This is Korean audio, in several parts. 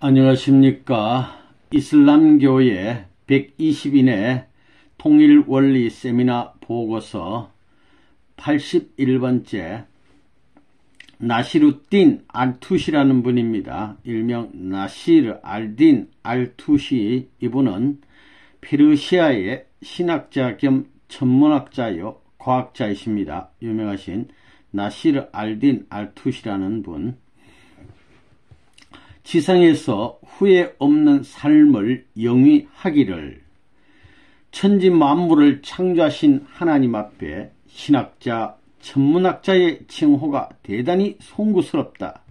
안녕하십니까. 이슬람교의 120인의 통일원리 세미나 보고서 81번째 나시루딘 알투시라는 분입니다. 일명 나시르 알딘 알투시. 이분은 페르시아의 신학자 겸 천문학자요 과학자이십니다. 유명하신 나시르 알딘 알투시라는 분. 지상에서 후회 없는 삶을 영위하기를 천지 만물을 창조하신 하나님 앞에 신학자, 천문학자의 칭호가 대단히 송구스럽다.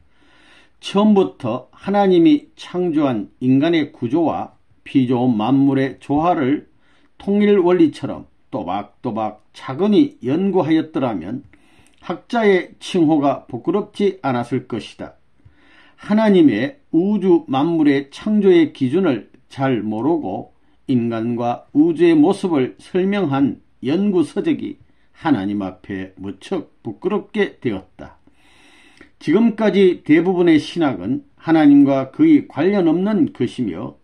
처음부터 하나님이 창조한 인간의 구조와 피조 만물의 조화를 통일원리처럼 또박또박 차근히 연구하였더라면 학자의 칭호가 부끄럽지 않았을 것이다. 하나님의 우주 만물의 창조의 기준을 잘 모르고 인간과 우주의 모습을 설명한 연구서적이 하나님 앞에 무척 부끄럽게 되었다. 지금까지 대부분의 신학은 하나님과 거의 관련 없는 것이며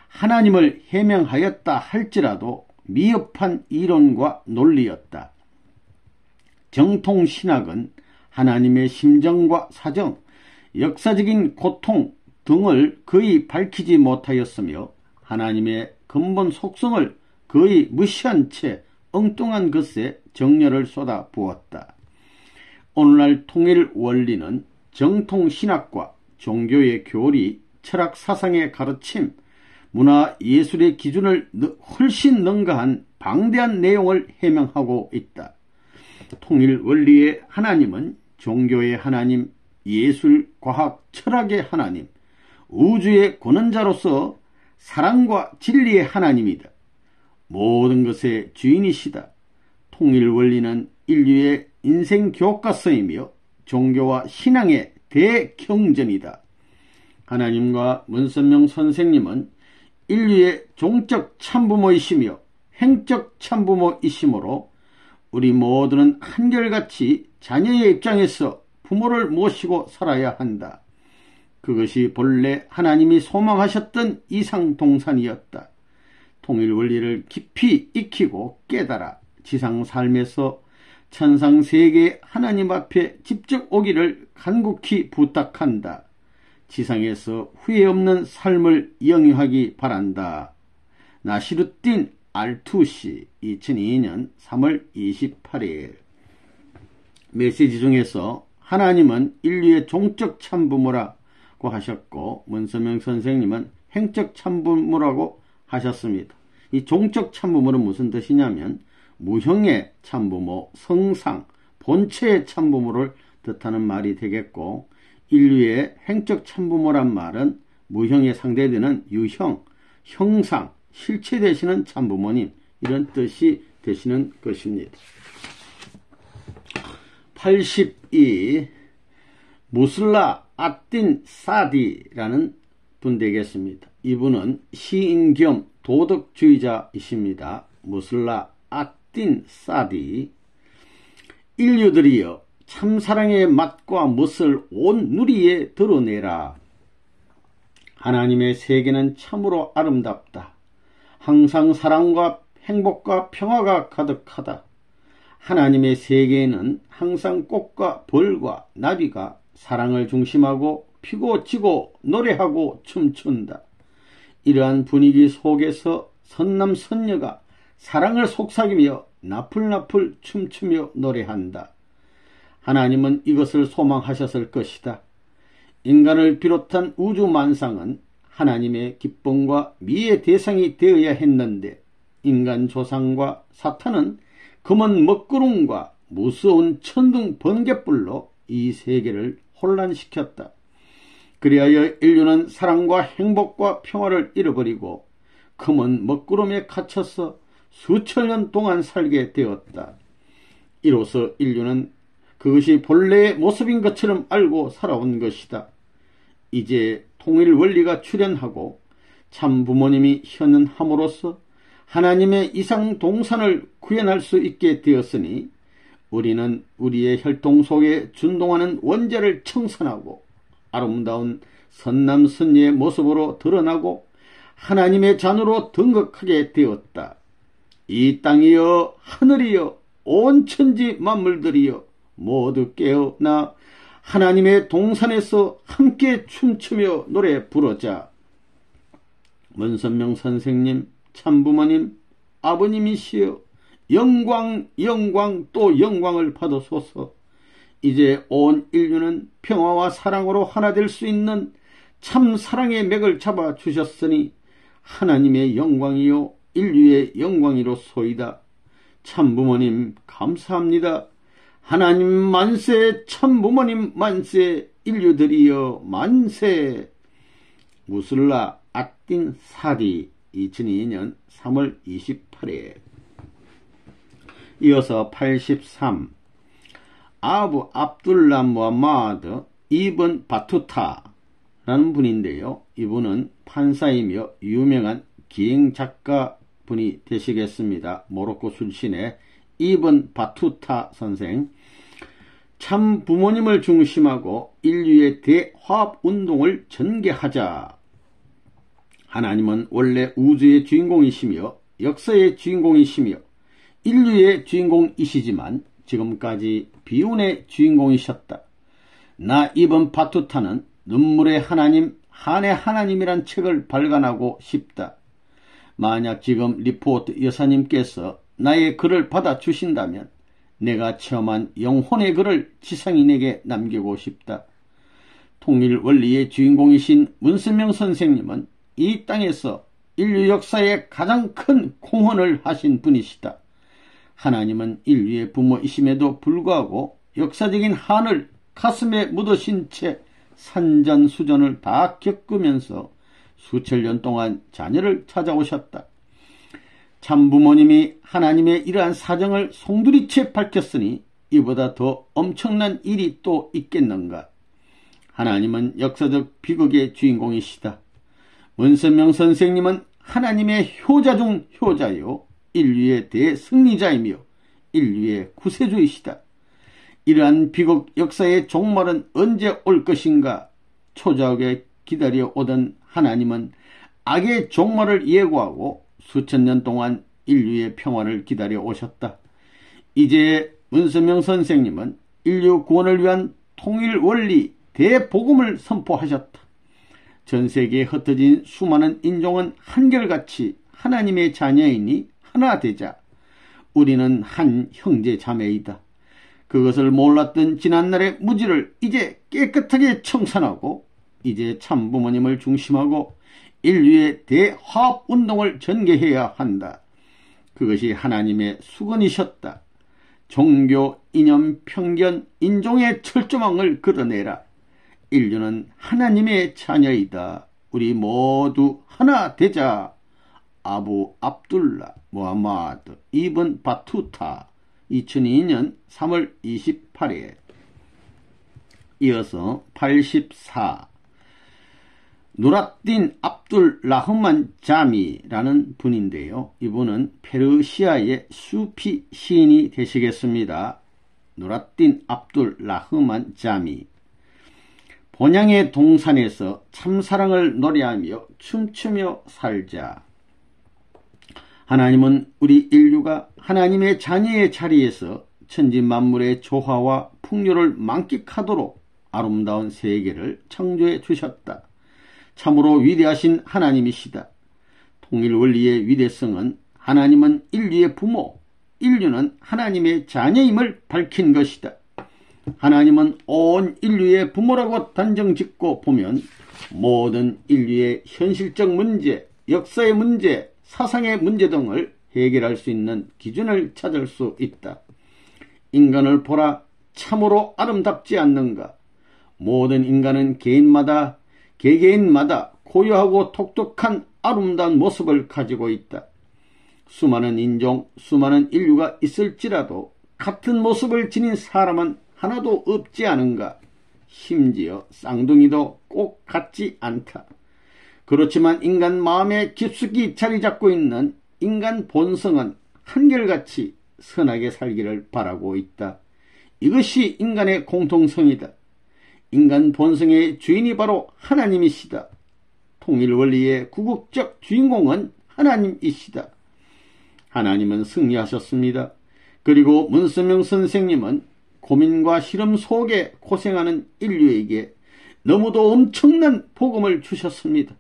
하나님을 해명하였다 할지라도 미흡한 이론과 논리였다. 정통신학은 하나님의 심정과 사정, 역사적인 고통 등을 거의 밝히지 못하였으며 하나님의 근본 속성을 거의 무시한 채 엉뚱한 것에 정열을 쏟아 부었다. 오늘날 통일 원리는 정통신학과 종교의 교리, 철학 사상의 가르침, 문화 예술의 기준을 훨씬 능가한 방대한 내용을 해명하고 있다. 통일 원리의 하나님은 종교의 하나님, 예술, 과학, 철학의 하나님, 우주의 권원자로서 사랑과 진리의 하나님이다. 모든 것의 주인이시다. 통일 원리는 인류의 인생 교과서이며 종교와 신앙의 대경전이다. 하나님과 문선명 선생님은 인류의 종적 참부모이시며 행적 참부모이시므로 우리 모두는 한결같이 자녀의 입장에서 부모를 모시고 살아야 한다. 그것이 본래 하나님이 소망하셨던 이상동산이었다. 통일원리를 깊이 익히고 깨달아 지상 삶에서 천상세계 하나님 앞에 직접 오기를 간곡히 부탁한다. 지상에서 후회 없는 삶을 영위하기 바란다. 나시루딘 알투시 2002년 3월 28일. 메시지 중에서 하나님은 인류의 종적 참부모라고 하셨고 문선명 선생님은 행적 참부모라고 하셨습니다. 이 종적 참부모는 무슨 뜻이냐면 무형의 참부모, 성상, 본체의 참부모를 뜻하는 말이 되겠고, 인류의 행적 참부모란 말은 무형에 상대되는 유형, 형상, 실체 되시는 참부모님, 이런 뜻이 되시는 것입니다. 82. 무슬라 아딘 사디라는 분 되겠습니다. 이분은 시인 겸 도덕주의자이십니다. 무슬라 아딘 사디. 인류들이여 참사랑의 맛과 멋을 온 누리에 드러내라. 하나님의 세계는 참으로 아름답다. 항상 사랑과 행복과 평화가 가득하다. 하나님의 세계에는 항상 꽃과 벌과 나비가 사랑을 중심하고 피고 지고 노래하고 춤춘다. 이러한 분위기 속에서 선남 선녀가 사랑을 속삭이며 나풀나풀 춤추며 노래한다. 하나님은 이것을 소망하셨을 것이다. 인간을 비롯한 우주 만상은 하나님의 기쁨과 미의 대상이 되어야 했는데 인간 조상과 사탄은 검은 먹구름과 무서운 천둥 번갯불로 이 세계를 혼란시켰다. 그리하여 인류는 사랑과 행복과 평화를 잃어버리고 검은 먹구름에 갇혀서 수천 년 동안 살게 되었다. 이로써 인류는 그것이 본래의 모습인 것처럼 알고 살아온 것이다. 이제 통일 원리가 출현하고 참 부모님이 현현함으로써 하나님의 이상 동산을 구현할 수 있게 되었으니 우리는 우리의 혈통 속에 준동하는 원죄를 청산하고 아름다운 선남선녀의 모습으로 드러나고 하나님의 자녀로 등극하게 되었다. 이 땅이여 하늘이여 온 천지 만물들이여 모두 깨어나 하나님의 동산에서 함께 춤추며 노래 부르자. 문선명 선생님, 참부모님, 아버님이시여 영광 영광 또 영광을 받으소서. 이제 온 인류는 평화와 사랑으로 하나 될 수 있는 참 사랑의 맥을 잡아 주셨으니 하나님의 영광이요 인류의 영광이로소이다. 참부모님 감사합니다. 하나님 만세, 참부모님 만세, 인류들이여 만세. 무슬라 아틴 사디 2002년 3월 28일. 이어서 83. 아부 압둘라 무함마드 이븐 바투타라는 분인데요. 이분은 판사이며 유명한 기행작가 분이 되시겠습니다. 모로코 출신의 이븐 바투타 선생. 참 부모님을 중심하고 인류의 대화합운동을 전개하자. 하나님은 원래 우주의 주인공이시며 역사의 주인공이시며 인류의 주인공이시지만 지금까지 비운의 주인공이셨다. 나 이번 바투타는 눈물의 하나님, 한의 하나님이란 책을 발간하고 싶다. 만약 지금 리포트 여사님께서 나의 글을 받아주신다면 내가 체험한 영혼의 글을 지상인에게 남기고 싶다. 통일 원리의 주인공이신 문선명 선생님은 이 땅에서 인류 역사에 가장 큰 공헌을 하신 분이시다. 하나님은 인류의 부모이심에도 불구하고 역사적인 한을 가슴에 묻으신 채 산전수전을 다 겪으면서 수천 년 동안 자녀를 찾아오셨다. 참부모님이 하나님의 이러한 사정을 송두리째 밝혔으니 이보다 더 엄청난 일이 또 있겠는가. 하나님은 역사적 비극의 주인공이시다. 문선명 선생님은 하나님의 효자 중 효자요 인류의 대승리자이며 인류의 구세주이시다. 이러한 비극 역사의 종말은 언제 올 것인가 초조하게 기다려오던 하나님은 악의 종말을 예고하고 수천 년 동안 인류의 평화를 기다려 오셨다. 이제 문선명 선생님은 인류 구원을 위한 통일 원리 대복음을 선포하셨다. 전 세계에 흩어진 수많은 인종은 한결같이 하나님의 자녀이니 하나 되자. 우리는 한 형제 자매이다. 그것을 몰랐던 지난날의 무지를 이제 깨끗하게 청산하고 이제 참부모님을 중심하고 인류의 대화합운동을 전개해야 한다. 그것이 하나님의 수건이셨다. 종교, 이념, 편견, 인종의 철조망을 걷어내라. 인류는 하나님의 자녀이다. 우리 모두 하나 되자. 아부 압둘라 무함마드 이븐 바투타 2002년 3월 28일. 이어서 84. 누라딘 압둘 라흐만 자미라는 분인데요. 이분은 페르시아의 수피 시인이 되시겠습니다. 누라딘 압둘 라흐만 자미. 본향의 동산에서 참사랑을 노래하며 춤추며 살자. 하나님은 우리 인류가 하나님의 자녀의 자리에서 천지 만물의 조화와 풍요를 만끽하도록 아름다운 세계를 창조해 주셨다. 참으로 위대하신 하나님이시다. 통일 원리의 위대성은 하나님은 인류의 부모, 인류는 하나님의 자녀임을 밝힌 것이다. 하나님은 온 인류의 부모라고 단정짓고 보면 모든 인류의 현실적 문제, 역사의 문제, 사상의 문제 등을 해결할 수 있는 기준을 찾을 수 있다. 인간을 보라, 참으로 아름답지 않는가? 모든 인간은 개인마다 개개인마다 고유하고 독특한 아름다운 모습을 가지고 있다. 수많은 인종, 수많은 인류가 있을지라도 같은 모습을 지닌 사람은 하나도 없지 않은가? 심지어 쌍둥이도 꼭 같지 않다. 그렇지만 인간 마음에 깊숙이 자리 잡고 있는 인간 본성은 한결같이 선하게 살기를 바라고 있다. 이것이 인간의 공통성이다. 인간 본성의 주인이 바로 하나님이시다. 통일 원리의 궁극적 주인공은 하나님이시다. 하나님은 승리하셨습니다. 그리고 문선명 선생님은 고민과 시름 속에 고생하는 인류에게 너무도 엄청난 복음을 주셨습니다.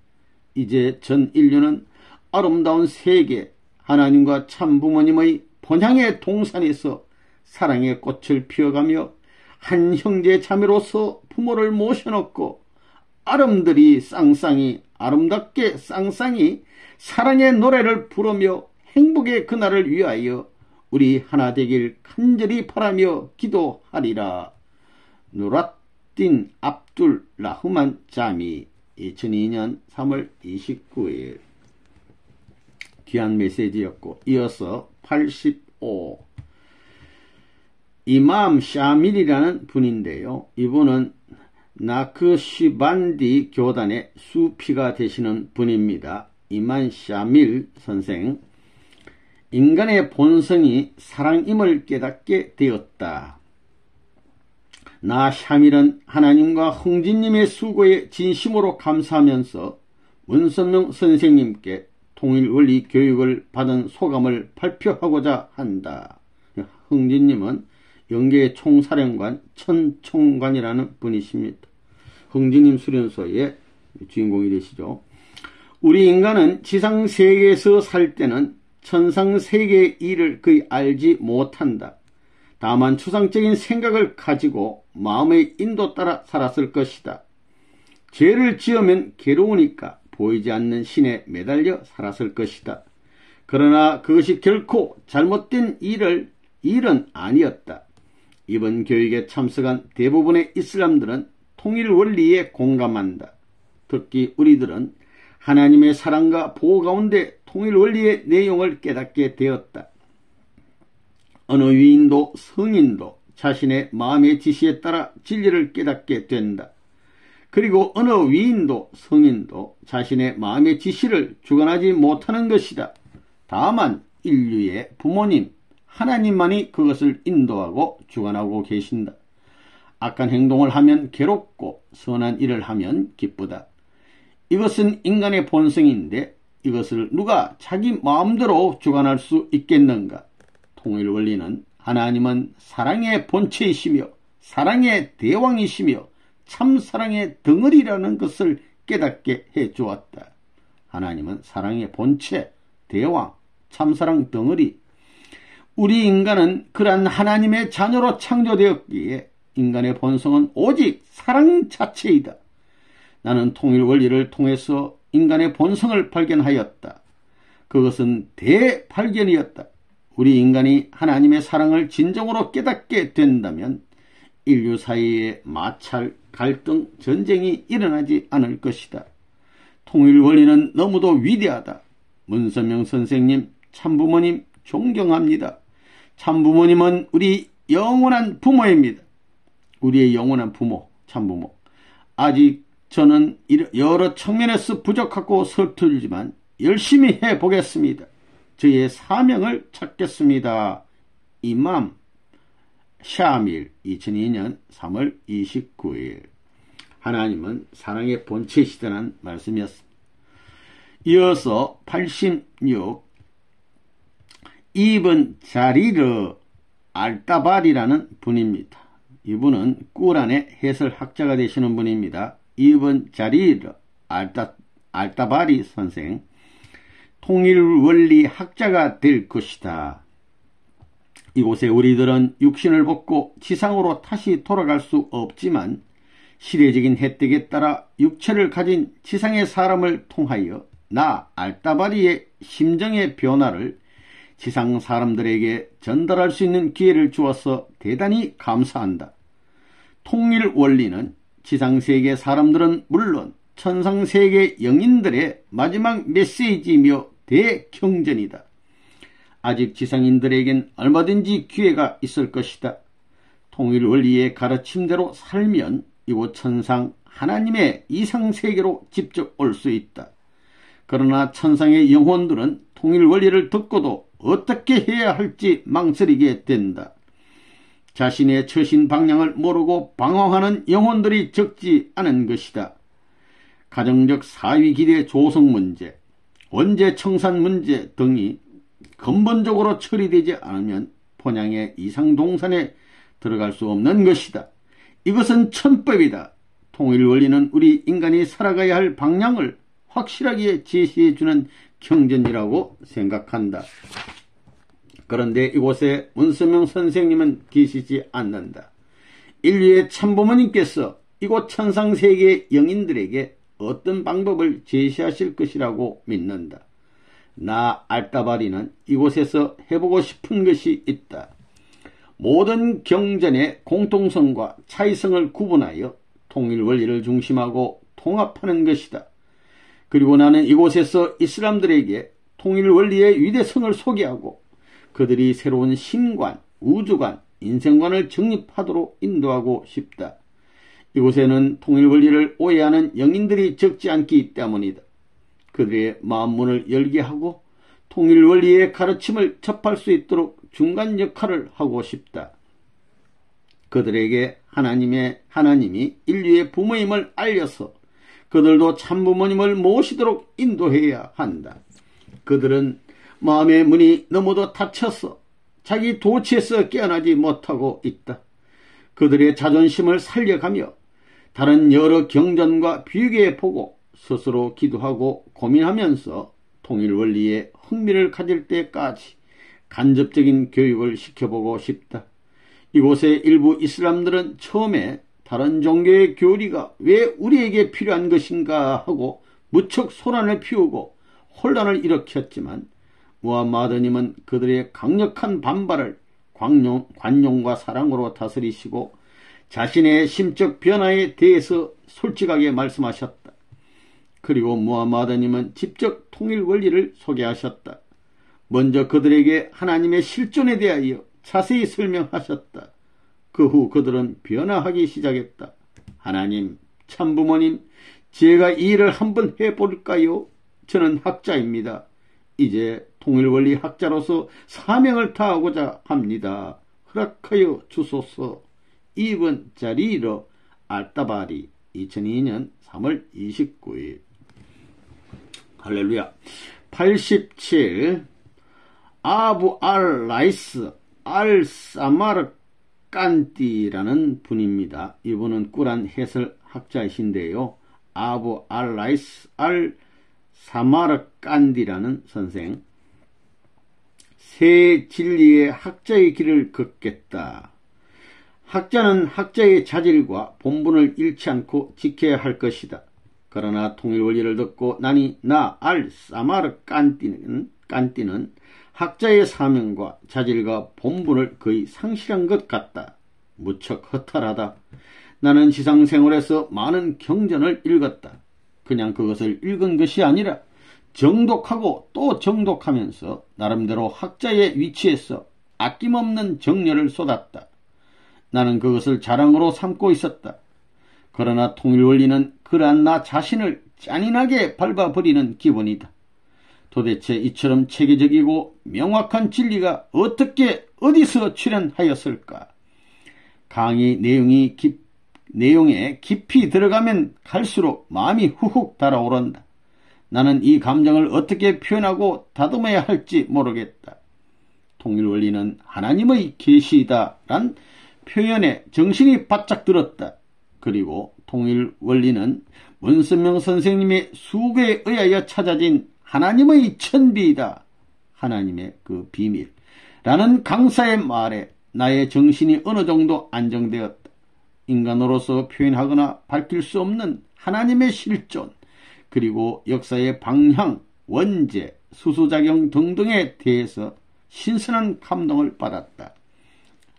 이제 전 인류는 아름다운 세계, 하나님과 참 부모님의 본향의 동산에서 사랑의 꽃을 피워가며 한 형제 자매로서 부모를 모셔놓고 아름드리 쌍쌍이 아름답게 쌍쌍이 사랑의 노래를 부르며 행복의 그날을 위하여 우리 하나 되길 간절히 바라며 기도하리라. 누라딘 압둘 라흐만 자미 2002년 3월 29일 귀한 메시지였고, 이어서 85 이맘 샤밀이라는 분인데요. 이분은 나크시반디 교단의 수피가 되시는 분입니다. 이만 샤밀 선생. 인간의 본성이 사랑임을 깨닫게 되었다. 나 샤밀은 하나님과 흥진님의 수고에 진심으로 감사하면서 문선명 선생님께 통일원리 교육을 받은 소감을 발표하고자 한다. 흥진님은 영계 총사령관 천총관이라는 분이십니다. 흥진님 수련소의 주인공이 되시죠. 우리 인간은 지상세계에서 살 때는 천상세계의 일을 거의 알지 못한다. 다만 추상적인 생각을 가지고 마음의 인도 따라 살았을 것이다. 죄를 지으면 괴로우니까 보이지 않는 신에 매달려 살았을 것이다. 그러나 그것이 결코 잘못된 일은 아니었다. 이번 교육에 참석한 대부분의 이슬람들은 통일 원리에 공감한다. 특히 우리들은 하나님의 사랑과 보호 가운데 통일 원리의 내용을 깨닫게 되었다. 어느 위인도 성인도 자신의 마음의 지시에 따라 진리를 깨닫게 된다. 그리고 어느 위인도 성인도 자신의 마음의 지시를 주관하지 못하는 것이다. 다만 인류의 부모님 하나님만이 그것을 인도하고 주관하고 계신다. 악한 행동을 하면 괴롭고 선한 일을 하면 기쁘다. 이것은 인간의 본성인데 이것을 누가 자기 마음대로 주관할 수 있겠는가? 통일 원리는 하나님은 사랑의 본체이시며 사랑의 대왕이시며 참사랑의 덩어리라는 것을 깨닫게 해주었다. 하나님은 사랑의 본체, 대왕, 참사랑 덩어리. 우리 인간은 그러한 하나님의 자녀로 창조되었기에 인간의 본성은 오직 사랑 자체이다. 나는 통일 원리를 통해서 인간의 본성을 발견하였다. 그것은 대발견이었다. 우리 인간이 하나님의 사랑을 진정으로 깨닫게 된다면 인류 사이에 마찰, 갈등, 전쟁이 일어나지 않을 것이다. 통일 원리는 너무도 위대하다. 문선명 선생님, 참부모님 존경합니다. 참부모님은 우리 영원한 부모입니다. 우리의 영원한 부모, 참부모. 아직 저는 여러 측면에서 부족하고 서툴지만 열심히 해보겠습니다. 저의 사명을 찾겠습니다. 이맘 샤밀 2002년 3월 29일. 하나님은 사랑의 본체시다는 말씀이었습니다. 이어서 86 이븐 자리르 알따발이라는 분입니다. 이분은 꾸란의 해설학자가 되시는 분입니다. 이븐 자리르 알따바리 선생. 통일원리 학자가 될 것이다. 이곳에 우리들은 육신을 벗고 지상으로 다시 돌아갈 수 없지만 시대적인 혜택에 따라 육체를 가진 지상의 사람을 통하여 나 알따바리의 심정의 변화를 지상 사람들에게 전달할 수 있는 기회를 주어서 대단히 감사한다. 통일원리는 지상세계 사람들은 물론 천상세계 영인들의 마지막 메시지이며 대경전이다. 아직 지상인들에겐 얼마든지 기회가 있을 것이다. 통일원리의 가르침대로 살면 이곳 천상 하나님의 이상세계로 직접 올 수 있다. 그러나 천상의 영혼들은 통일원리를 듣고도 어떻게 해야 할지 망설이게 된다. 자신의 처신 방향을 모르고 방황하는 영혼들이 적지 않은 것이다. 가정적 사위 기대 조성 문제, 원죄 청산 문제 등이 근본적으로 처리되지 않으면 본향의 이상동산에 들어갈 수 없는 것이다. 이것은 천법이다. 통일 원리는 우리 인간이 살아가야 할 방향을 확실하게 제시해주는 경전이라고 생각한다. 그런데 이곳에 문선명 선생님은 계시지 않는다. 인류의 참부모님께서 이곳 천상세계 영인들에게 어떤 방법을 제시하실 것이라고 믿는다. 나 알따바리는 이곳에서 해보고 싶은 것이 있다. 모든 경전의 공통성과 차이성을 구분하여 통일 원리를 중심하고 통합하는 것이다. 그리고 나는 이곳에서 이슬람들에게 통일 원리의 위대성을 소개하고 그들이 새로운 신관, 우주관, 인생관을 정립하도록 인도하고 싶다. 이곳에는 통일 원리를 오해하는 영인들이 적지 않기 때문이다. 그들의 마음문을 열게 하고 통일 원리의 가르침을 접할 수 있도록 중간 역할을 하고 싶다. 그들에게 하나님이 인류의 부모임을 알려서 그들도 참부모님을 모시도록 인도해야 한다. 그들은 마음의 문이 너무도 닫혀서 자기 도취에서 깨어나지 못하고 있다. 그들의 자존심을 살려가며 다른 여러 경전과 비교해 보고 스스로 기도하고 고민하면서 통일 원리에 흥미를 가질 때까지 간접적인 교육을 시켜보고 싶다. 이곳의 일부 이슬람들은 처음에 다른 종교의 교리가 왜 우리에게 필요한 것인가 하고 무척 소란을 피우고 혼란을 일으켰지만 무함마드님은 그들의 강력한 반발을 관용과 사랑으로 다스리시고 자신의 심적 변화에 대해서 솔직하게 말씀하셨다. 그리고 무함마드님은 직접 통일 원리를 소개하셨다. 먼저 그들에게 하나님의 실존에 대하여 자세히 설명하셨다. 그 후 그들은 변화하기 시작했다. 하나님, 참부모님, 제가 이 일을 한번 해볼까요? 저는 학자입니다. 이제 통일원리 학자로서 사명을 다하고자 합니다. 허락하여 주소서. 2번 자리로 알따바리 2002년 3월 29일. 할렐루야. 87 아부 알 라이스 알 사마르칸디라는 분입니다. 이분은 꾸란 해설 학자이신데요. 아부 알 라이스 알 사마르칸디라는 선생. 새 진리의 학자의 길을 걷겠다. 학자는 학자의 자질과 본분을 잃지 않고 지켜야 할 것이다. 그러나 통일원리를 듣고 나니 나 알 사마르칸디는 학자의 사명과 자질과 본분을 거의 상실한 것 같다. 무척 허탈하다. 나는 지상생활에서 많은 경전을 읽었다. 그냥 그것을 읽은 것이 아니라 정독하고 또 정독하면서 나름대로 학자의 위치에서 아낌없는 정열을 쏟았다. 나는 그것을 자랑으로 삼고 있었다. 그러나 통일원리는 그러한 나 자신을 잔인하게 밟아버리는 기분이다. 도대체 이처럼 체계적이고 명확한 진리가 어떻게 어디서 출현하였을까? 강의 내용에 깊이 들어가면 갈수록 마음이 후훅 달아오른다. 나는 이 감정을 어떻게 표현하고 다듬어야 할지 모르겠다. 통일원리는 하나님의 계시다란 표현에 정신이 바짝 들었다. 그리고 통일원리는 문선명 선생님의 수고에 의하여 찾아진 하나님의 천비이다. 하나님의 그 비밀. 라는 강사의 말에 나의 정신이 어느 정도 안정되었다. 인간으로서 표현하거나 밝힐 수 없는 하나님의 실존, 그리고 역사의 방향, 원죄, 수수작용 등등에 대해서 신선한 감동을 받았다.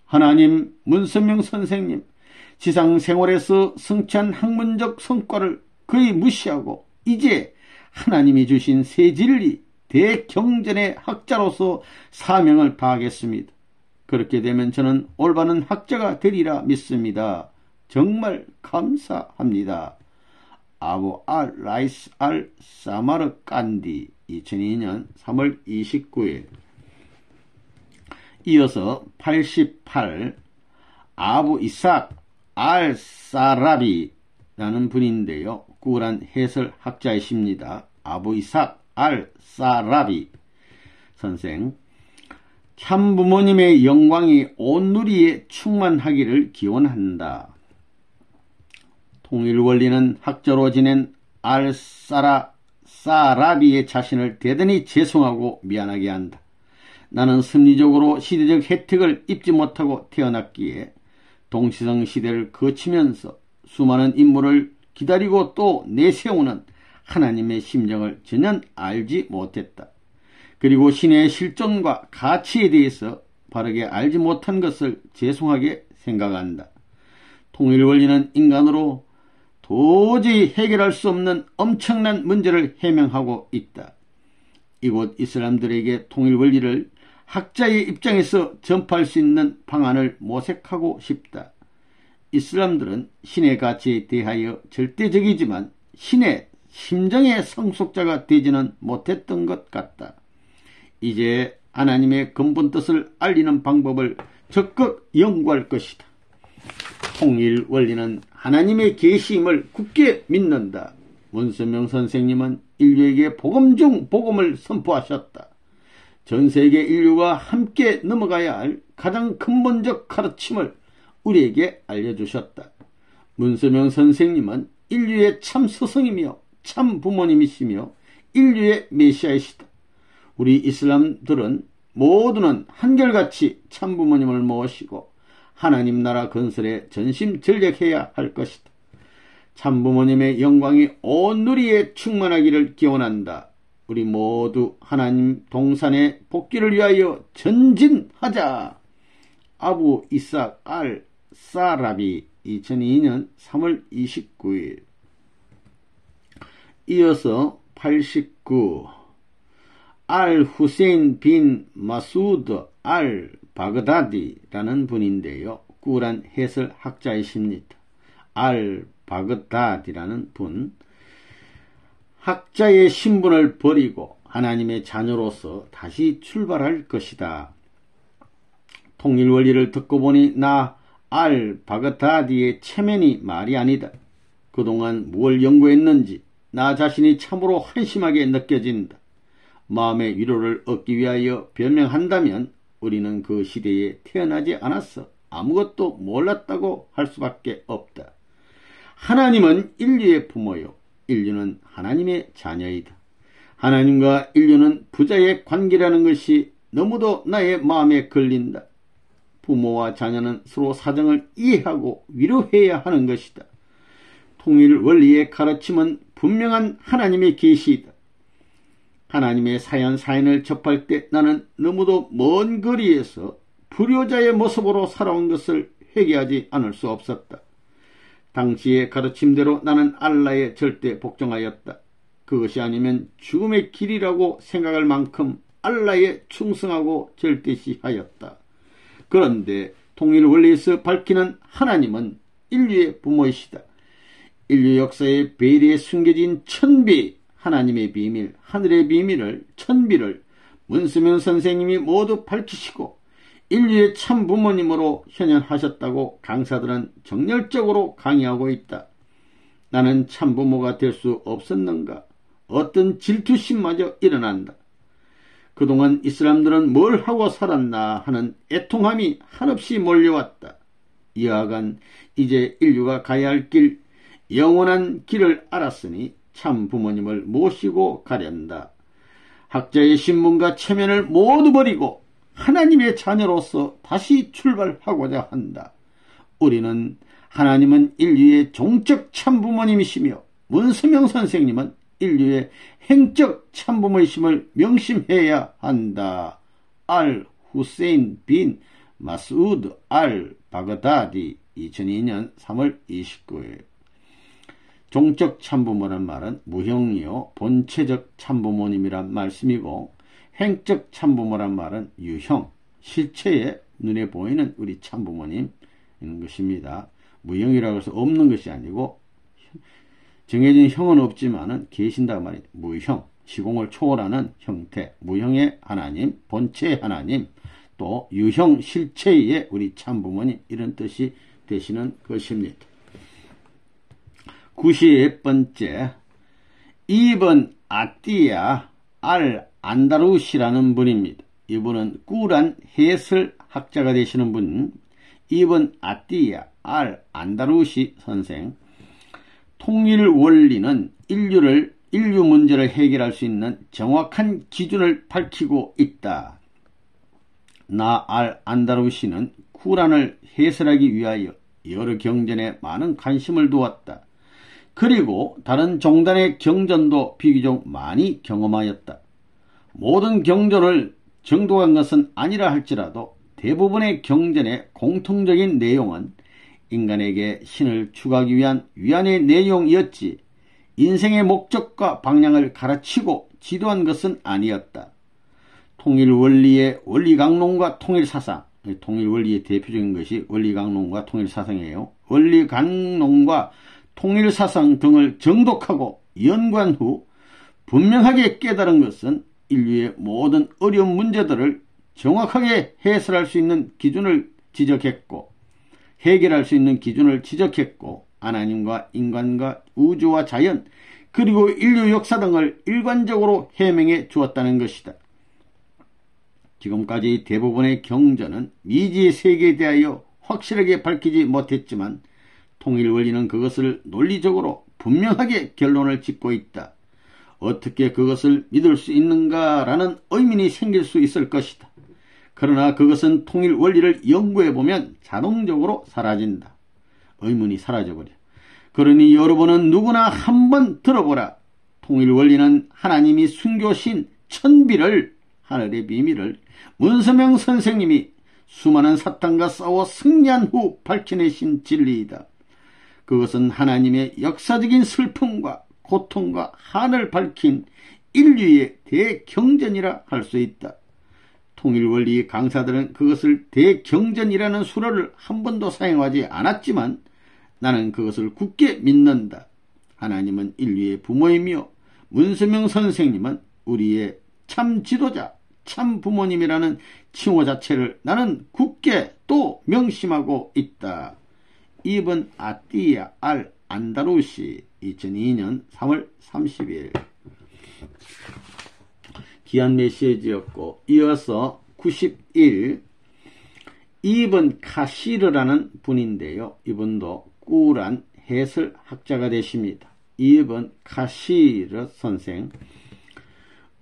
하나님, 문선명 선생님, 지상생활에서 성취한 학문적 성과를 거의 무시하고 이제 하나님이 주신 새 진리, 대경전의 학자로서 사명을 다하겠습니다. 그렇게 되면 저는 올바른 학자가 되리라 믿습니다. 정말 감사합니다. 아부 알 라이스 알 사마르칸디 2002년 3월 29일. 이어서 88 아부 이삭 알-사라비라는 분인데요. 꾸란 해설 학자이십니다. 아부 이삭 알-사라비 선생, 참부모님의 영광이 온 누리에 충만하기를 기원한다. 통일원리는 학자로 지낸 알-사라비의 자신을 대단히 죄송하고 미안하게 한다. 나는 섭리적으로 시대적 혜택을 입지 못하고 태어났기에 동시성 시대를 거치면서 수많은 인물을 기다리고 또 내세우는 하나님의 심정을 전혀 알지 못했다. 그리고 신의 실존과 가치에 대해서 바르게 알지 못한 것을 죄송하게 생각한다. 통일원리는 인간으로 도저히 해결할 수 없는 엄청난 문제를 해명하고 있다. 이곳 이슬람들에게 통일원리를 학자의 입장에서 전파할 수 있는 방안을 모색하고 싶다. 이슬람들은 신의 가치에 대하여 절대적이지만 신의 심정의 상속자가 되지는 못했던 것 같다. 이제 하나님의 근본 뜻을 알리는 방법을 적극 연구할 것이다. 통일 원리는 하나님의 계시임을 굳게 믿는다. 문선명 선생님은 인류에게 복음 중 복음을 선포하셨다. 전 세계 인류가 함께 넘어가야 할 가장 근본적 가르침을 우리에게 알려주셨다. 문선명 선생님은 인류의 참 스승이며 참 부모님이시며 인류의 메시아이시다. 우리 이슬람들은 모두는 한결같이 참 부모님을 모시고 하나님 나라 건설에 전심전력해야 할 것이다. 참 부모님의 영광이 온 누리에 충만하기를 기원한다. 우리 모두 하나님 동산의 복귀를 위하여 전진하자. 아부 이삭 알-사라비 2002년 3월 29일. 이어서 89 알-후세인 빈 마수드 알-바그다디라는 분인데요. 꾸란 해설 학자이십니다. 알-바그다디라는 분, 학자의 신분을 버리고 하나님의 자녀로서 다시 출발할 것이다. 통일원리를 듣고 보니 나 알-바그다디의 체면이 말이 아니다. 그동안 무엇을 연구했는지 나 자신이 참으로 한심하게 느껴진다. 마음의 위로를 얻기 위하여 변명한다면 우리는 그 시대에 태어나지 않았어 아무것도 몰랐다고 할 수밖에 없다. 하나님은 인류의 부모요, 인류는 하나님의 자녀이다. 하나님과 인류는 부자의 관계라는 것이 너무도 나의 마음에 걸린다. 부모와 자녀는 서로 사정을 이해하고 위로해야 하는 것이다. 통일 원리의 가르침은 분명한 하나님의 계시이다. 하나님의 사연을 접할 때 나는 너무도 먼 거리에서 불효자의 모습으로 살아온 것을 회개하지 않을 수 없었다. 당시의 가르침대로 나는 알라에 절대 복종하였다. 그것이 아니면 죽음의 길이라고 생각할 만큼 알라에 충성하고 절대시하였다. 그런데 통일 원리에서 밝히는 하나님은 인류의 부모이시다. 인류 역사의 베일에 숨겨진 천비, 하나님의 비밀, 하늘의 비밀을, 천비를 문수명 선생님이 모두 밝히시고 인류의 참 부모님으로 현현하셨다고 강사들은 정열적으로 강의하고 있다. 나는 참 부모가 될 수 없었는가? 어떤 질투심마저 일어난다. 그동안 이슬람들은 뭘 하고 살았나 하는 애통함이 한없이 몰려왔다. 이하간 이제 인류가 가야 할 길, 영원한 길을 알았으니 참 부모님을 모시고 가련다. 학자의 신분과 체면을 모두 버리고 하나님의 자녀로서 다시 출발하고자 한다. 우리는 하나님은 인류의 종적 참부모님이시며 문서명 선생님은 인류의 행적 참부모이심을 명심해야 한다. 알-후세인 빈 마수드 알-바그다디 2002년 3월 29일. 종적 참부모란 말은 무형이요 본체적 참부모님이란 말씀이고, 행적 참부모란 말은 유형, 실체에 눈에 보이는 우리 참부모님인 것입니다. 무형이라고 해서 없는 것이 아니고 정해진 형은 없지만은 계신다 말이에요. 무형, 시공을 초월하는 형태, 무형의 하나님, 본체의 하나님, 또 유형 실체의 우리 참부모님 이런 뜻이 되시는 것입니다. 91번째, 이번 아띠야 알 안다루시라는 분입니다. 이분은 꾸란 해설 학자가 되시는 분, 이번 아띠야 알 안다루시 선생. 통일 원리는 인류 문제를 해결할 수 있는 정확한 기준을 밝히고 있다. 나 알 안다루시는 쿠란을 해설하기 위하여 여러 경전에 많은 관심을 두었다. 그리고 다른 종단의 경전도 비교적 많이 경험하였다. 모든 경전을 정독한 것은 아니라 할지라도 대부분의 경전의 공통적인 내용은 인간에게 신을 추구하기 위한 위안의 내용이었지 인생의 목적과 방향을 가르치고 지도한 것은 아니었다. 통일 원리의 원리강론과 통일사상, 통일 원리의 대표적인 것이 원리강론과 통일사상이에요. 원리강론과 통일사상 등을 정독하고 연구한 후 분명하게 깨달은 것은 인류의 모든 어려운 문제들을 정확하게 해설할 수 있는 기준을 지적했고 해결할 수 있는 기준을 지적했고 하나님과 인간과 우주와 자연 그리고 인류 역사 등을 일관적으로 해명해 주었다는 것이다. 지금까지 대부분의 경전은 미지의 세계에 대하여 확실하게 밝히지 못했지만 통일 원리는 그것을 논리적으로 분명하게 결론을 짓고 있다. 어떻게 그것을 믿을 수 있는가라는 의문이 생길 수 있을 것이다. 그러나 그것은 통일 원리를 연구해보면 자동적으로 사라진다. 의문이 사라져버려. 그러니 여러분은 누구나 한번 들어보라. 통일 원리는 하나님이 순교신 천비를, 하늘의 비밀을 문서명 선생님이 수많은 사탄과 싸워 승리한 후 밝혀내신 진리이다. 그것은 하나님의 역사적인 슬픔과 고통과 한을 밝힌 인류의 대경전이라 할 수 있다. 통일원리 강사들은 그것을 대경전이라는 수로를 한 번도 사용하지 않았지만 나는 그것을 굳게 믿는다. 하나님은 인류의 부모이며 문서명 선생님은 우리의 참 지도자, 참 부모님이라는 칭호 자체를 나는 굳게 또 명심하고 있다. 이번 아띠야 알 안다루시 2002년 3월 30일 귀한 메시지였고 이어서 91 이번 카시르라는 분인데요. 이분도 꾸란 해설 학자가 되십니다. 이번 카시르 선생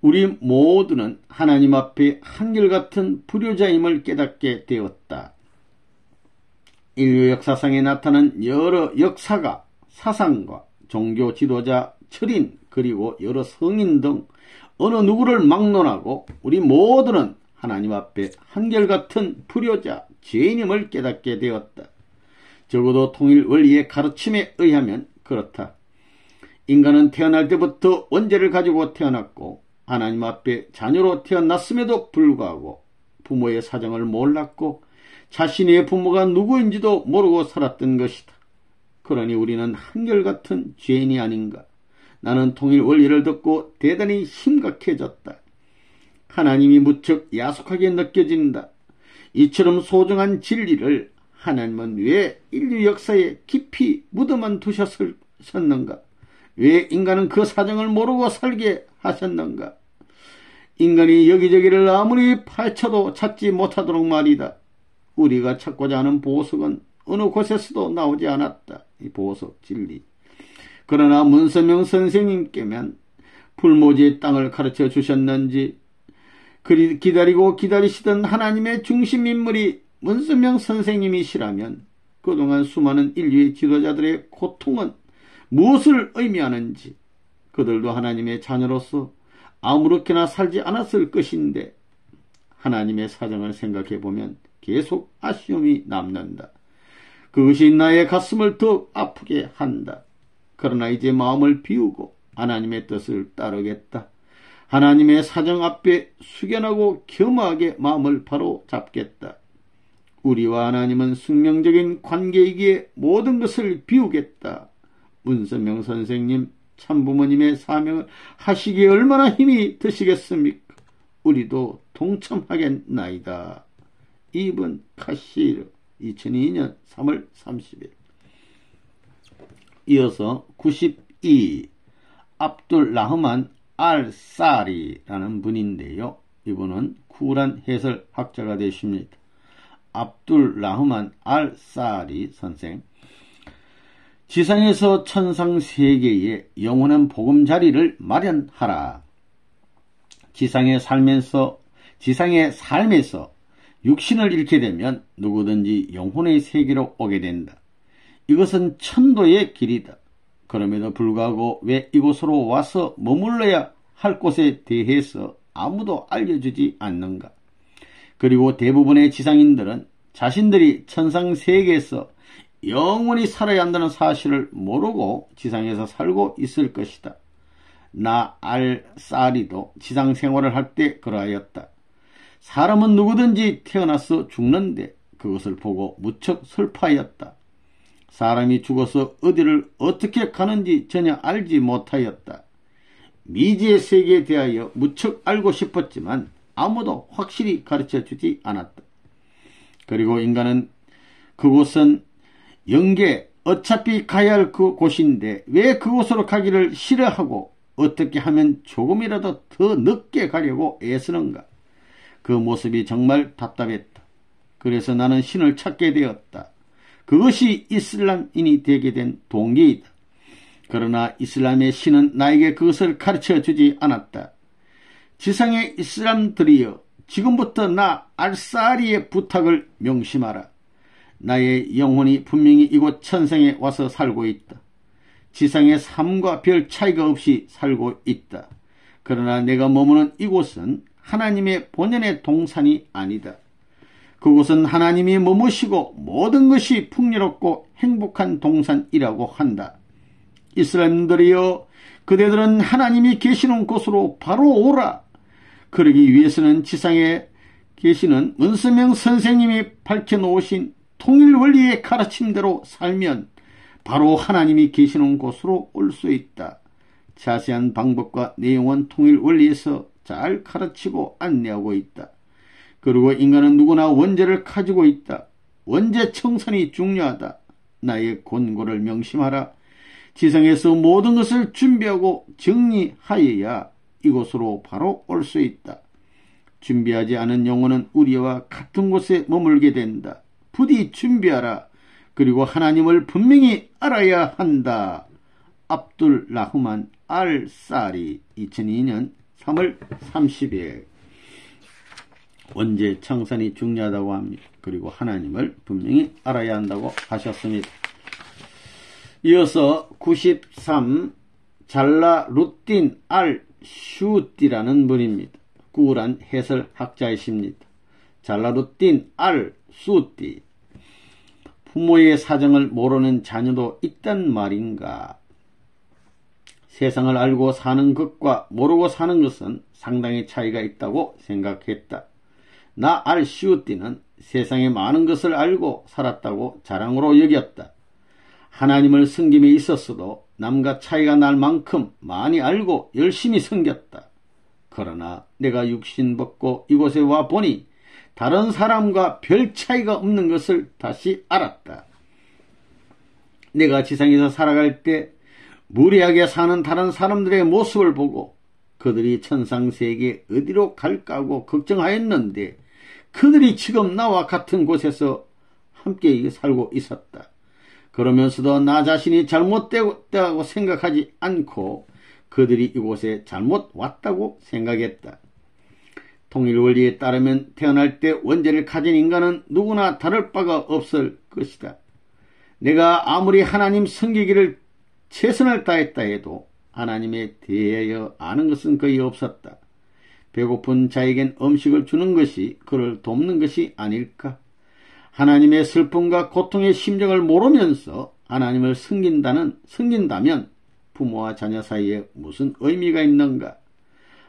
우리 모두는 하나님 앞에 한결같은 불효자임을 깨닫게 되었다. 인류 역사상에 나타난 여러 역사가 사상과 종교 지도자, 철인 그리고 여러 성인 등 어느 누구를 막론하고 우리 모두는 하나님 앞에 한결같은 불효자, 죄인임을 깨닫게 되었다. 적어도 통일 원리의 가르침에 의하면 그렇다. 인간은 태어날 때부터 원죄를 가지고 태어났고 하나님 앞에 자녀로 태어났음에도 불구하고 부모의 사정을 몰랐고 자신의 부모가 누구인지도 모르고 살았던 것이다. 그러니 우리는 한결같은 죄인이 아닌가. 나는 통일 원리를 듣고 대단히 심각해졌다. 하나님이 무척 야속하게 느껴진다. 이처럼 소중한 진리를 하나님은 왜 인류 역사에 깊이 묻어만 두셨는가? 왜 인간은 그 사정을 모르고 살게 하셨는가? 인간이 여기저기를 아무리 파헤쳐도 찾지 못하도록 말이다. 우리가 찾고자 하는 보석은 어느 곳에서도 나오지 않았다. 이 보석, 진리. 그러나 문서명 선생님께만 불모지의 땅을 가르쳐 주셨는지 기다리고 기다리시던 하나님의 중심인물이 문서명 선생님이시라면 그동안 수많은 인류의 지도자들의 고통은 무엇을 의미하는지 그들도 하나님의 자녀로서 아무렇게나 살지 않았을 것인데 하나님의 사정을 생각해보면 계속 아쉬움이 남는다. 그것이 나의 가슴을 더 아프게 한다. 그러나 이제 마음을 비우고 하나님의 뜻을 따르겠다. 하나님의 사정 앞에 숙연하고 겸허하게 마음을 바로 잡겠다. 우리와 하나님은 숙명적인 관계이기에 모든 것을 비우겠다. 문서명 선생님, 참부모님의 사명을 하시기에 얼마나 힘이 드시겠습니까? 우리도 동참하겠나이다. 이븐 카시르 2002년 3월 30일. 이어서 92 압둘 라흐만 알 사리라는 분인데요. 이분은 쿨한 해설학자가 되십니다. 압둘 라흐만 알 사리 선생. 지상에서 천상 세계에 영원한 보금자리를 마련하라. 지상의 삶에서 육신을 잃게 되면 누구든지 영혼의 세계로 오게 된다. 이것은 천도의 길이다. 그럼에도 불구하고 왜 이곳으로 와서 머물러야 할 곳에 대해서 아무도 알려주지 않는가? 그리고 대부분의 지상인들은 자신들이 천상 세계에서 영원히 살아야 한다는 사실을 모르고 지상에서 살고 있을 것이다. 나 알사리도 지상 생활을 할 때 그러하였다. 사람은 누구든지 태어나서 죽는데 그것을 보고 무척 슬퍼하였다. 사람이 죽어서 어디를 어떻게 가는지 전혀 알지 못하였다. 미지의 세계에 대하여 무척 알고 싶었지만 아무도 확실히 가르쳐주지 않았다. 그리고 인간은 그곳은 영계, 어차피 가야 할 그 곳인데 왜 그곳으로 가기를 싫어하고 어떻게 하면 조금이라도 더 늦게 가려고 애쓰는가? 그 모습이 정말 답답했다. 그래서 나는 신을 찾게 되었다. 그것이 이슬람인이 되게 된 동기이다. 그러나 이슬람의 신은 나에게 그것을 가르쳐주지 않았다. 지상의 이슬람들이여, 지금부터 나 알사리의 부탁을 명심하라. 나의 영혼이 분명히 이곳 천상에 와서 살고 있다. 지상의 삶과 별 차이가 없이 살고 있다. 그러나 내가 머무는 이곳은 하나님의 본연의 동산이 아니다. 그곳은 하나님이 머무시고 모든 것이 풍요롭고 행복한 동산이라고 한다. 이스라엘들이여, 그대들은 하나님이 계시는 곳으로 바로 오라. 그러기 위해서는 지상에 계시는 문서명 선생님이 밝혀놓으신 통일원리의 가르침대로 살면 바로 하나님이 계시는 곳으로 올 수 있다. 자세한 방법과 내용은 통일원리에서 잘 가르치고 안내하고 있다. 그리고 인간은 누구나 원죄를 가지고 있다. 원죄 청산이 중요하다. 나의 권고를 명심하라. 지상에서 모든 것을 준비하고 정리하여야 이곳으로 바로 올 수 있다. 준비하지 않은 영혼은 우리와 같은 곳에 머물게 된다. 부디 준비하라. 그리고 하나님을 분명히 알아야 한다. 압둘 라흐만 알 사리 2002년 3월 30일. 원죄 청산이 중요하다고 합니다. 그리고 하나님을 분명히 알아야 한다고 하셨습니다. 이어서 93 잘라루딘 알 슈띠라는 분입니다. 꿀한 해설학자이십니다. 잘라루딘 알 슈띠. 부모의 사정을 모르는 자녀도 있단 말인가? 세상을 알고 사는 것과 모르고 사는 것은 상당히 차이가 있다고 생각했다. 나 알 슈띠는 세상의 많은 것을 알고 살았다고 자랑으로 여겼다. 하나님을 섬김에 있었어도 남과 차이가 날 만큼 많이 알고 열심히 섬겼다. 그러나 내가 육신 벗고 이곳에 와 보니 다른 사람과 별 차이가 없는 것을 다시 알았다. 내가 지상에서 살아갈 때 무례하게 사는 다른 사람들의 모습을 보고 그들이 천상세계 어디로 갈까 하고 걱정하였는데 그들이 지금 나와 같은 곳에서 함께 살고 있었다. 그러면서도 나 자신이 잘못되었다고 생각하지 않고 그들이 이곳에 잘못 왔다고 생각했다. 통일원리에 따르면 태어날 때 원죄를 가진 인간은 누구나 다를 바가 없을 것이다. 내가 아무리 하나님 섬기기를 최선을 다했다 해도 하나님에 대하여 아는 것은 거의 없었다. 배고픈 자에겐 음식을 주는 것이 그를 돕는 것이 아닐까? 하나님의 슬픔과 고통의 심정을 모르면서 하나님을 섬긴다면 부모와 자녀 사이에 무슨 의미가 있는가?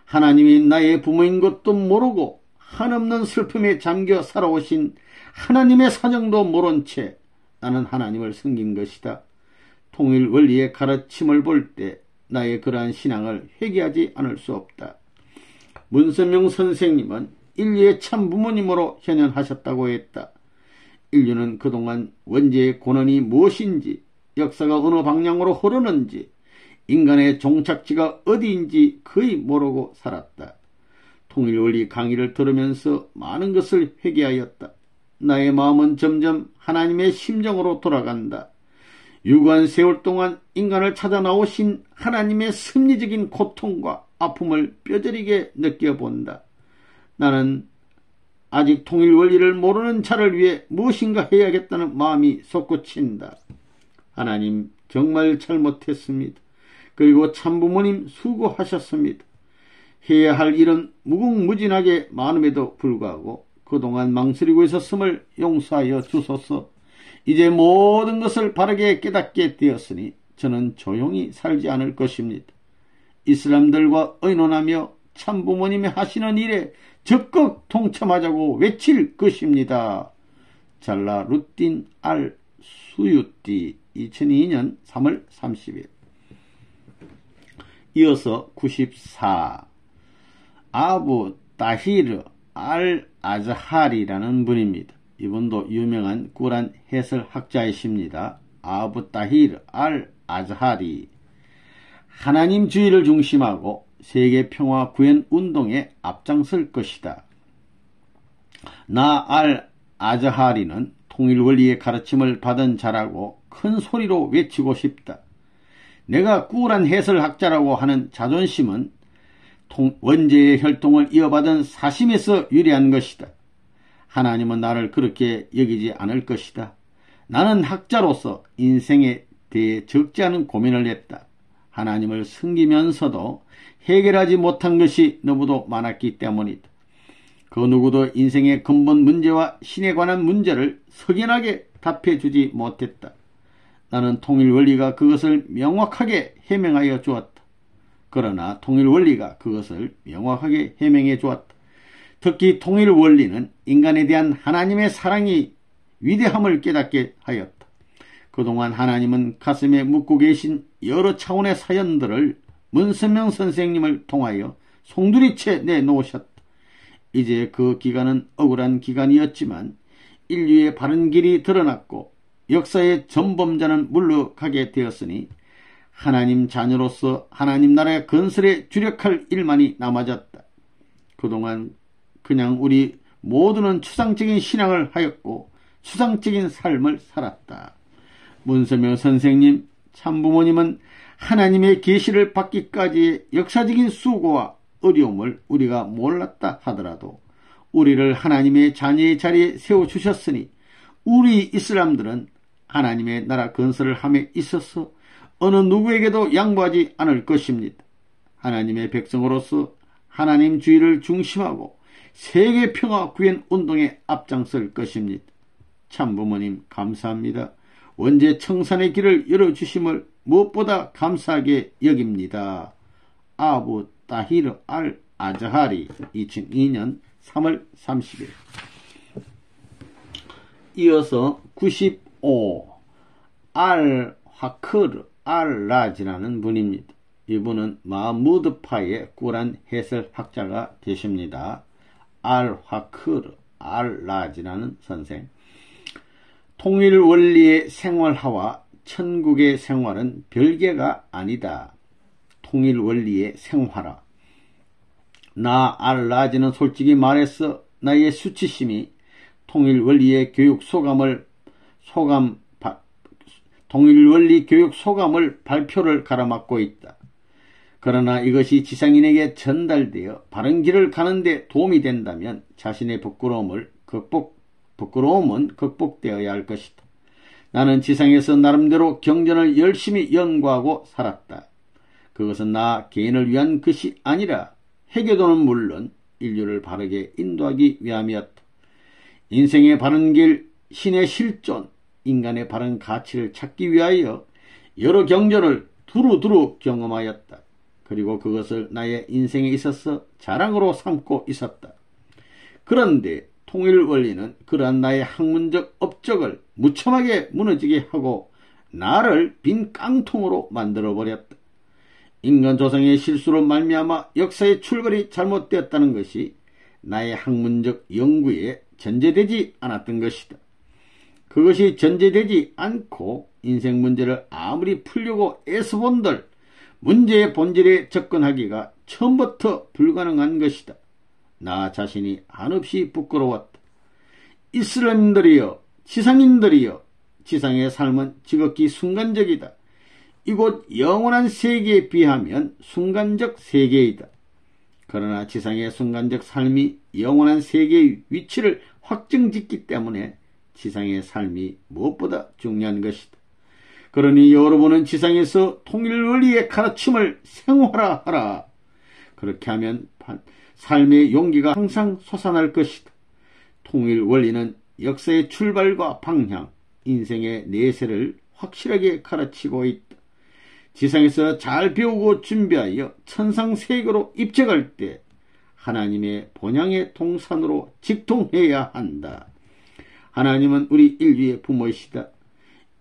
하나님이 나의 부모인 것도 모르고 한없는 슬픔에 잠겨 살아오신 하나님의 사정도 모른 채 나는 하나님을 섬긴 것이다. 통일 원리의 가르침을 볼 때 나의 그러한 신앙을 회개하지 않을 수 없다. 문선명 선생님은 인류의 참 부모님으로 현현하셨다고 했다. 인류는 그동안 원죄의 고난이 무엇인지, 역사가 어느 방향으로 흐르는지, 인간의 종착지가 어디인지 거의 모르고 살았다. 통일원리 강의를 들으면서 많은 것을 회개하였다. 나의 마음은 점점 하나님의 심정으로 돌아간다. 유구한 세월 동안 인간을 찾아 나오신 하나님의 섭리적인 고통과 아픔을 뼈저리게 느껴본다. 나는 아직 통일원리를 모르는 자를 위해 무엇인가 해야겠다는 마음이 솟구친다. 하나님 정말 잘못했습니다. 그리고 참부모님 수고하셨습니다. 해야 할 일은 무궁무진하게 많음에도 불구하고 그동안 망설이고 있었음을 용서하여 주소서. 이제 모든 것을 바르게 깨닫게 되었으니 저는 조용히 살지 않을 것입니다. 이 사람들과 의논하며 참부모님이 하시는 일에 적극 동참하자고 외칠 것입니다. 잘라 루틴 알 수유띠 2002년 3월 30일. 이어서 94. 아부 따히르 알 아자하리라는 분입니다. 이분도 유명한 꾸란 해설 학자이십니다. 아부 따히르 알 아자하리. 하나님주의를 중심하고 세계 평화 구현 운동에 앞장설 것이다. 나 알 아자하리는 통일 원리의 가르침을 받은 자라고 큰 소리로 외치고 싶다. 내가 꾸란 해설 학자라고 하는 자존심은 원죄의 혈통을 이어받은 사심에서 유래한 것이다. 하나님은 나를 그렇게 여기지 않을 것이다. 나는 학자로서 인생에 대해 적지 않은 고민을 했다. 하나님을 섬기면서도 해결하지 못한 것이 너무도 많았기 때문이다. 그 누구도 인생의 근본 문제와 신에 관한 문제를 석연하게 답해주지 못했다. 나는 통일원리가 그것을 명확하게 해명하여 주었다. 그러나 통일원리가 그것을 명확하게 해명해 주었다. 특히 통일원리는 인간에 대한 하나님의 사랑이 위대함을 깨닫게 하였다. 그동안 하나님은 가슴에 묻고 계신 여러 차원의 사연들을 문선명 선생님을 통하여 송두리째 내놓으셨다. 이제 그 기간은 억울한 기간이었지만 인류의 바른 길이 드러났고 역사의 전범자는 물러가게 되었으니 하나님 자녀로서 하나님 나라의 건설에 주력할 일만이 남아졌다. 그동안 그냥 우리 모두는 추상적인 신앙을 하였고 추상적인 삶을 살았다. 문선명 선생님, 참부모님은 하나님의 계시를 받기까지의 역사적인 수고와 어려움을 우리가 몰랐다 하더라도 우리를 하나님의 자녀의 자리에 세워주셨으니 우리 이슬람들은 하나님의 나라 건설을 함에 있어서 어느 누구에게도 양보하지 않을 것입니다. 하나님의 백성으로서 하나님주의를 중심하고 세계 평화 구현 운동에 앞장설 것입니다. 참부모님 감사합니다. 원죄 청산의 길을 열어주심을 무엇보다 감사하게 여깁니다. 아부 따히르 알 아자하리 2002년 3월 30일. 이어서 95. 알 화크르 알 라지라는 분입니다. 이분은 마무드파의 꾸란 해설 학자가 되십니다. 알 화크르 알 라지라는 선생. 통일 원리의 생활화와 천국의 생활은 별개가 아니다. 통일 원리의 생활화. 나 알 라지는 솔직히 말해서 나의 수치심이 통일 원리 교육 소감을 발표를 가로막고 있다. 그러나 이것이 지상인에게 전달되어 바른 길을 가는 데 도움이 된다면 자신의 부끄러움은 극복되어야 할 것이다. 나는 지상에서 나름대로 경전을 열심히 연구하고 살았다. 그것은 나 개인을 위한 것이 아니라 해교도는 물론 인류를 바르게 인도하기 위함이었다. 인생의 바른 길, 신의 실존, 인간의 바른 가치를 찾기 위하여 여러 경전을 두루두루 경험하였다. 그리고 그것을 나의 인생에 있어서 자랑으로 삼고 있었다. 그런데 통일원리는 그러한 나의 학문적 업적을 무참하게 무너지게 하고 나를 빈 깡통으로 만들어버렸다. 인간 조상의 실수로 말미암아 역사의 출발이 잘못되었다는 것이 나의 학문적 연구에 전제되지 않았던 것이다. 그것이 전제되지 않고 인생 문제를 아무리 풀려고 애써본들 문제의 본질에 접근하기가 처음부터 불가능한 것이다. 나 자신이 한없이 부끄러웠다. 이슬람인들이여, 지상인들이여, 지상의 삶은 지극히 순간적이다. 이곳 영원한 세계에 비하면 순간적 세계이다. 그러나 지상의 순간적 삶이 영원한 세계의 위치를 확정짓기 때문에 지상의 삶이 무엇보다 중요한 것이다. 그러니 여러분은 지상에서 통일 원리의 가르침을 생활화하라. 그렇게 하면 삶의 용기가 항상 솟아날 것이다. 통일 원리는 역사의 출발과 방향, 인생의 내세를 확실하게 가르치고 있다. 지상에서 잘 배우고 준비하여 천상세계로 입적할 때 하나님의 본향의 동산으로 직통해야 한다. 하나님은 우리 인류의 부모이시다.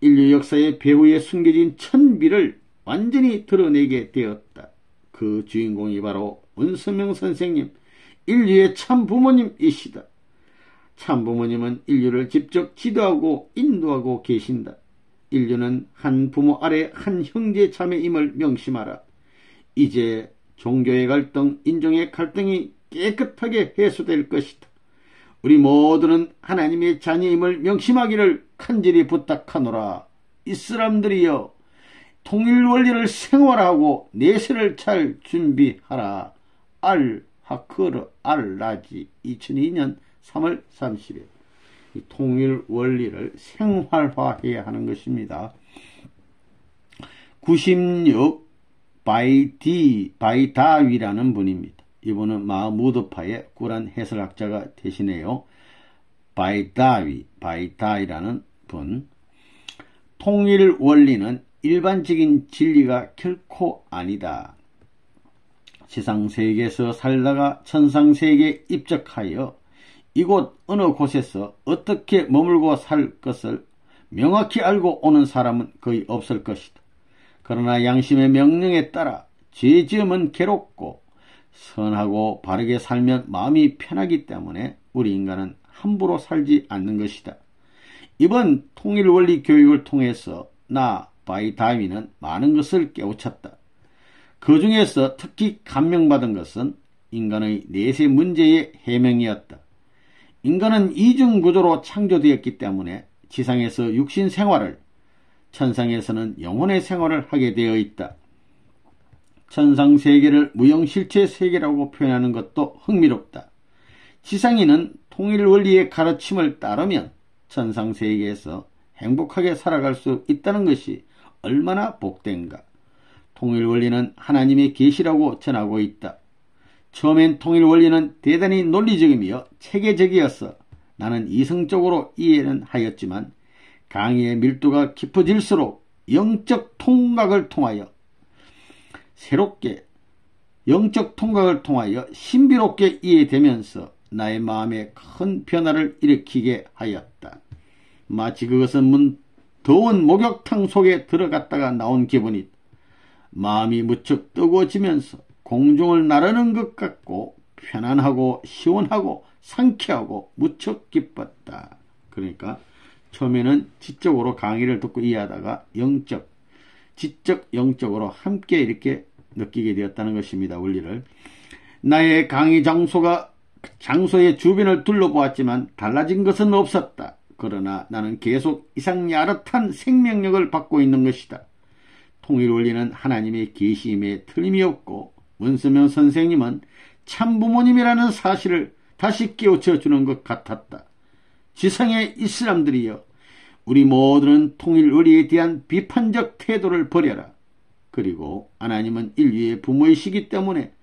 인류 역사의 배후에 숨겨진 천비를 완전히 드러내게 되었다. 그 주인공이 바로 문선명 선생님, 인류의 참 부모님이시다. 참 부모님은 인류를 직접 지도하고 인도하고 계신다. 인류는 한 부모 아래 한 형제 자매임을 명심하라. 이제 종교의 갈등, 인종의 갈등이 깨끗하게 해소될 것이다. 우리 모두는 하나님의 자녀임을 명심하기를 간절히 부탁하노라. 이슬람들이여, 통일 원리를 생활하고 내세를 잘 준비하라. 알-하크르 알-라지 2002년 3월 30일. 통일 원리를 생활화해야 하는 것입니다. 96 바이다위라는 분입니다. 이분은 마무드파의 꾸란 해설학자가 되시네요. 바이다위라는 분. 통일 원리는 일반적인 진리가 결코 아니다. 지상세계에서 살다가 천상세계에 입적하여 이곳 어느 곳에서 어떻게 머물고 살 것을 명확히 알고 오는 사람은 거의 없을 것이다. 그러나 양심의 명령에 따라 죄 지으면 괴롭고 선하고 바르게 살면 마음이 편하기 때문에 우리 인간은 함부로 살지 않는 것이다. 이번 통일원리 교육을 통해서 나 바이다위는 많은 것을 깨우쳤다. 그 중에서 특히 감명받은 것은 인간의 내세 문제의 해명이었다. 인간은 이중구조로 창조되었기 때문에 지상에서 육신 생활을, 천상에서는 영혼의 생활을 하게 되어 있다. 천상세계를 무형실체 세계라고 표현하는 것도 흥미롭다. 지상인은 통일원리의 가르침을 따르면 천상세계에서 행복하게 살아갈 수 있다는 것이 얼마나 복된가. 통일원리는 하나님의 계시라고 전하고 있다. 처음엔 통일원리는 대단히 논리적이며 체계적이어서 나는 이성적으로 이해는 하였지만 강의의 밀도가 깊어질수록 영적 통각을 통하여 신비롭게 이해되면서 나의 마음에 큰 변화를 일으키게 하였다. 마치 그것은 더운 목욕탕 속에 들어갔다가 나온 기분이다. 마음이 무척 뜨거워지면서 공중을 나르는 것 같고 편안하고 시원하고 상쾌하고 무척 기뻤다. 그러니까 처음에는 지적으로 강의를 듣고 이해하다가 지적, 영적으로 함께 이렇게 느끼게 되었다는 것입니다. 원리를. 나의 강의 장소의 주변을 둘러보았지만 달라진 것은 없었다. 그러나 나는 계속 이상 야릇한 생명력을 받고 있는 것이다. 통일원리는 하나님의 계시임에 틀림이 없고 문선명 선생님은 참부모님이라는 사실을 다시 깨우쳐 주는 것 같았다. 지상의 이슬람들이여, 우리 모두는 통일원리에 대한 비판적 태도를 버려라. 그리고 하나님은 인류의 부모이시기 때문에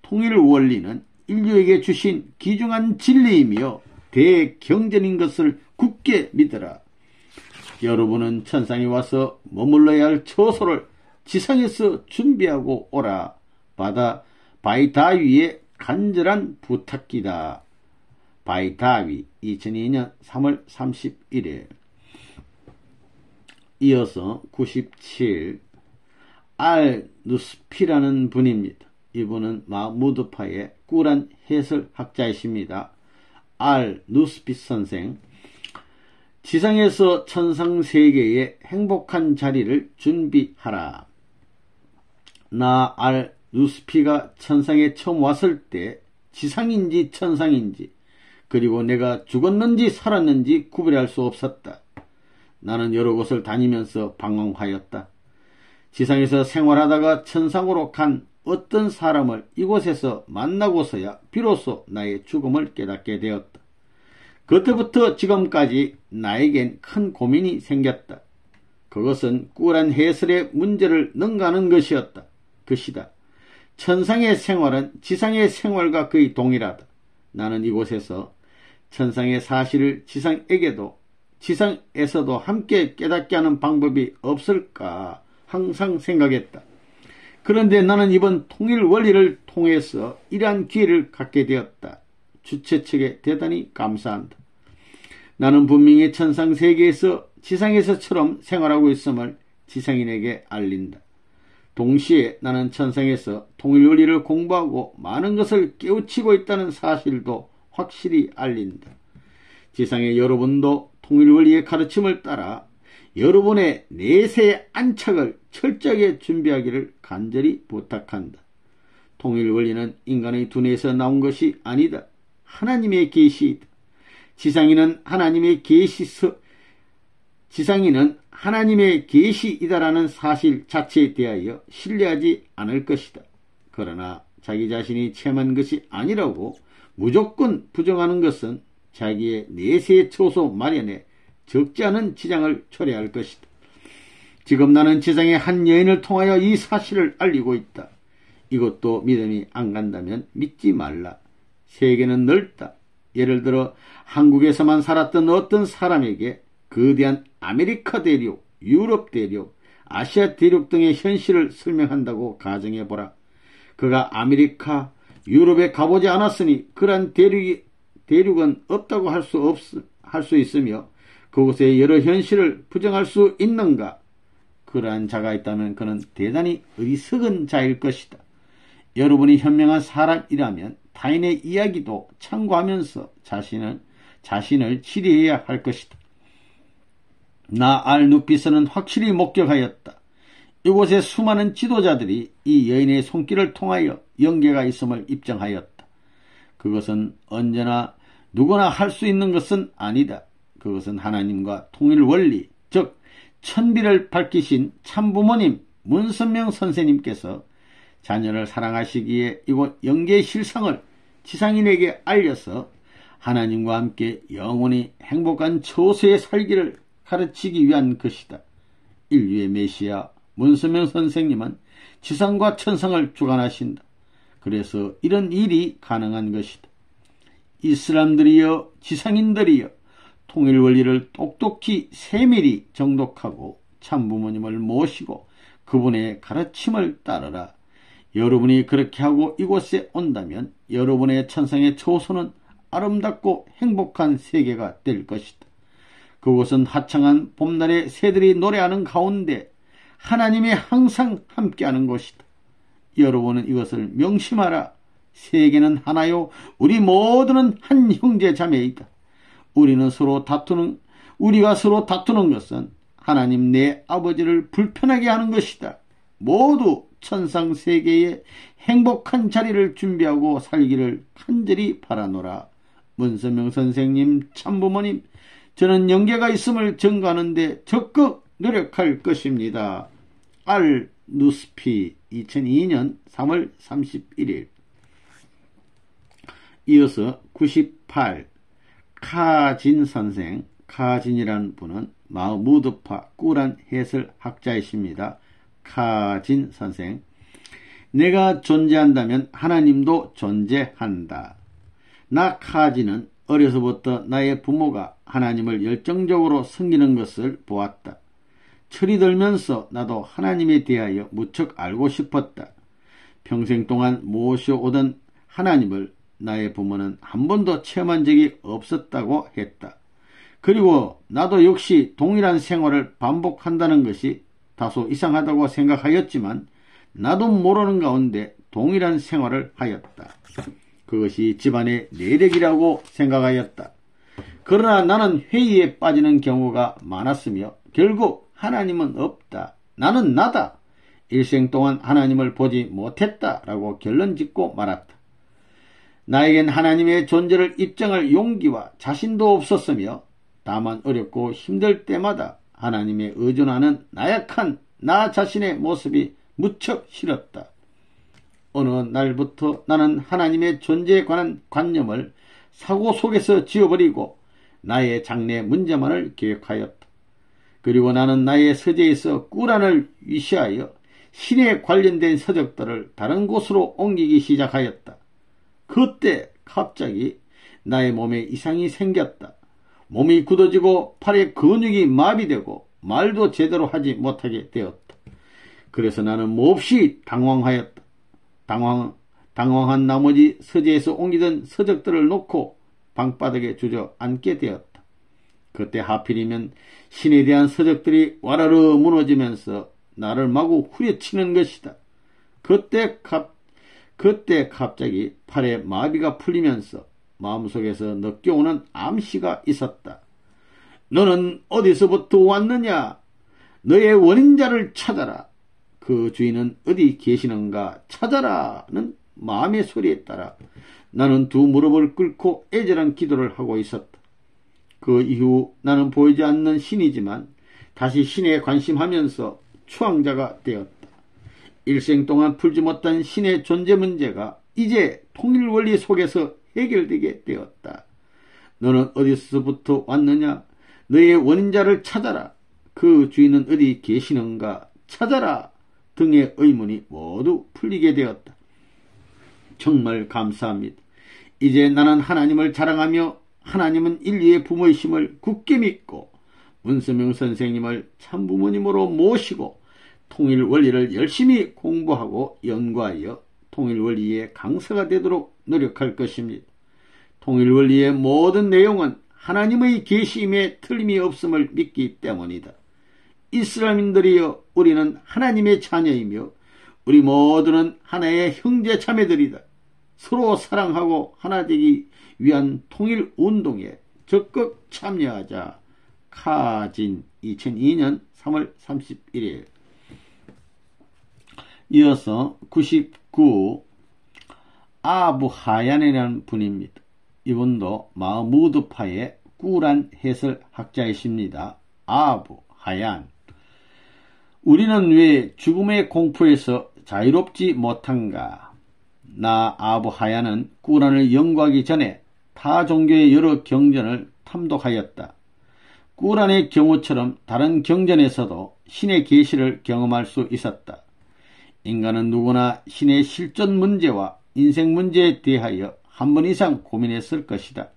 통일원리는 인류에게 주신 귀중한 진리이며 대경전인 것을 굳게 믿어라. 여러분은 천상에 와서 머물러야 할 처소를 지상에서 준비하고 오라. 바이다위의 간절한 부탁이다. 바이다위 2002년 3월 31일. 이어서 97 알-누스피라는 분입니다. 이분은 마무드파의 꾸란 해설학자이십니다. 알 누스핏 선생. 지상에서 천상 세계의 행복한 자리를 준비하라. 나 알 누스피가 천상에 처음 왔을 때 지상인지 천상인지 그리고 내가 죽었는지 살았는지 구별할 수 없었다. 나는 여러 곳을 다니면서 방황하였다. 지상에서 생활하다가 천상으로 간 어떤 사람을 이곳에서 만나고서야 비로소 나의 죽음을 깨닫게 되었다. 그때부터 지금까지 나에겐 큰 고민이 생겼다. 그것은 꾸란 해설의 문제를 능가하는 것이다. 천상의 생활은 지상의 생활과 거의 동일하다. 나는 이곳에서 천상의 사실을 지상에서도 함께 깨닫게 하는 방법이 없을까 항상 생각했다. 그런데 나는 이번 통일 원리를 통해서 이러한 기회를 갖게 되었다. 주최 측에 대단히 감사한다. 나는 분명히 천상 세계에서 지상에서처럼 생활하고 있음을 지상인에게 알린다. 동시에 나는 천상에서 통일 원리를 공부하고 많은 것을 깨우치고 있다는 사실도 확실히 알린다. 지상의 여러분도 통일 원리의 가르침을 따라 여러분의 내세의 안착을 철저하게 준비하기를 간절히 부탁한다. 통일 원리는 인간의 두뇌에서 나온 것이 아니다. 하나님의 계시이다. 지상인은 하나님의 계시이다라는 사실 자체에 대하여 신뢰하지 않을 것이다. 그러나 자기 자신이 체험한 것이 아니라고 무조건 부정하는 것은 자기의 내세의 초소 마련에 적지 않은 지장을 초래할 것이다. 지금 나는 지상의 한 여인을 통하여 이 사실을 알리고 있다. 이것도 믿음이 안 간다면 믿지 말라. 세계는 넓다. 예를 들어 한국에서만 살았던 어떤 사람에게 거대한 아메리카 대륙, 유럽 대륙, 아시아 대륙 등의 현실을 설명한다고 가정해보라. 그가 아메리카, 유럽에 가보지 않았으니 그러한 대륙은 없다고 할 수 있으며 그곳의 여러 현실을 부정할 수 있는가? 그러한 자가 있다면 그는 대단히 어리석은 자일 것이다. 여러분이 현명한 사람이라면 타인의 이야기도 참고하면서 자신을 치리해야 할 것이다. 나 알누피스는 확실히 목격하였다. 이곳에 수많은 지도자들이 이 여인의 손길을 통하여 영계가 있음을 입증하였다. 그것은 언제나 누구나 할 수 있는 것은 아니다. 그것은 하나님과 통일 원리, 즉 천비를 밝히신 참부모님 문선명 선생님께서 자녀를 사랑하시기에 이곳 영계의 실상을 지상인에게 알려서 하나님과 함께 영원히 행복한 처소에 살기를 가르치기 위한 것이다. 인류의 메시아 문선명 선생님은 지상과 천상을 주관하신다. 그래서 이런 일이 가능한 것이다. 이 사람들이여 지상인들이여 통일 원리를 똑똑히 세밀히 정독하고 참부모님을 모시고 그분의 가르침을 따르라. 여러분이 그렇게 하고 이곳에 온다면 여러분의 천상의 초소는 아름답고 행복한 세계가 될 것이다. 그곳은 화창한 봄날의 새들이 노래하는 가운데 하나님이 항상 함께하는 곳이다. 여러분은 이것을 명심하라. 세계는 하나요. 우리 모두는 한 형제 자매이다. 우리가 서로 다투는 것은 하나님 내 아버지를 불편하게 하는 것이다. 모두 천상 세계에 행복한 자리를 준비하고 살기를 간절히 바라노라. 문선명 선생님, 참부모님, 저는 영계가 있음을 증거하는데 적극 노력할 것입니다. 알 누스피 2002년 3월 31일. 이어서 98 카진 선생, 카진이라는 분은 마무드파 꾸란 해설학자이십니다. 카진 선생. 내가 존재한다면 하나님도 존재한다. 나 카진은 어려서부터 나의 부모가 하나님을 열정적으로 섬기는 것을 보았다. 철이 들면서 나도 하나님에 대하여 무척 알고 싶었다. 평생 동안 모셔오던 하나님을 나의 부모는 한 번도 체험한 적이 없었다고 했다. 그리고 나도 역시 동일한 생활을 반복한다는 것이 다소 이상하다고 생각하였지만 나도 모르는 가운데 동일한 생활을 하였다. 그것이 집안의 내력이라고 생각하였다. 그러나 나는 회의에 빠지는 경우가 많았으며 결국 하나님은 없다. 나는 나다. 일생 동안 하나님을 보지 못했다라고 결론짓고 말았다. 나에겐 하나님의 존재를 입증할 용기와 자신도 없었으며 다만 어렵고 힘들 때마다 하나님에 의존하는 나약한 나 자신의 모습이 무척 싫었다. 어느 날부터 나는 하나님의 존재에 관한 관념을 사고 속에서 지워버리고 나의 장래 문제만을 계획하였다. 그리고 나는 나의 서재에서 꾸란을 위시하여 신에 관련된 서적들을 다른 곳으로 옮기기 시작하였다. 그때 갑자기 나의 몸에 이상이 생겼다. 몸이 굳어지고 팔의 근육이 마비되고 말도 제대로 하지 못하게 되었다. 그래서 나는 몹시 당황하였다. 당황한 나머지 서재에서 옮기던 서적들을 놓고 방바닥에 주저앉게 되었다. 그때 하필이면 신에 대한 서적들이 와라르 무너지면서 나를 마구 후려치는 것이다. 그때 갑자기 팔에 마비가 풀리면서 마음속에서 느껴오는 암시가 있었다. 너는 어디서부터 왔느냐? 너의 원인자를 찾아라. 그 주인은 어디 계시는가 찾아라는 마음의 소리에 따라 나는 두 무릎을 꿇고 애절한 기도를 하고 있었다. 그 이후 나는 보이지 않는 신이지만 다시 신에 관심하면서 추앙자가 되었다. 일생 동안 풀지 못한 신의 존재 문제가 이제 통일원리 속에서 해결되게 되었다. 너는 어디서부터 왔느냐? 너의 원인자를 찾아라. 그 주인은 어디 계시는가 찾아라. 등의 의문이 모두 풀리게 되었다. 정말 감사합니다. 이제 나는 하나님을 자랑하며 하나님은 인류의 부모이심을 굳게 믿고 문서명 선생님을 참부모님으로 모시고 통일원리를 열심히 공부하고 연구하여 통일원리의 강사가 되도록 노력할 것입니다. 통일원리의 모든 내용은 하나님의 계시임에 틀림이 없음을 믿기 때문이다. 이스라엘민들이여, 우리는 하나님의 자녀이며 우리 모두는 하나의 형제 자매들이다. 서로 사랑하고 하나 되기 위한 통일운동에 적극 참여하자. 카진 2002년 3월 31일. 이어서 99 아부 하얀이라는 분입니다. 이분도 마무드파의 꾸란 해설 학자이십니다. 아부 하얀. 우리는 왜 죽음의 공포에서 자유롭지 못한가? 나 아부 하얀은 꾸란을 연구하기 전에 타 종교의 여러 경전을 탐독하였다. 꾸란의 경우처럼 다른 경전에서도 신의 계시를 경험할 수 있었다. 인간은 누구나 신의 실존 문제와 인생 문제에 대하여 한 번 이상 고민했을 것이다.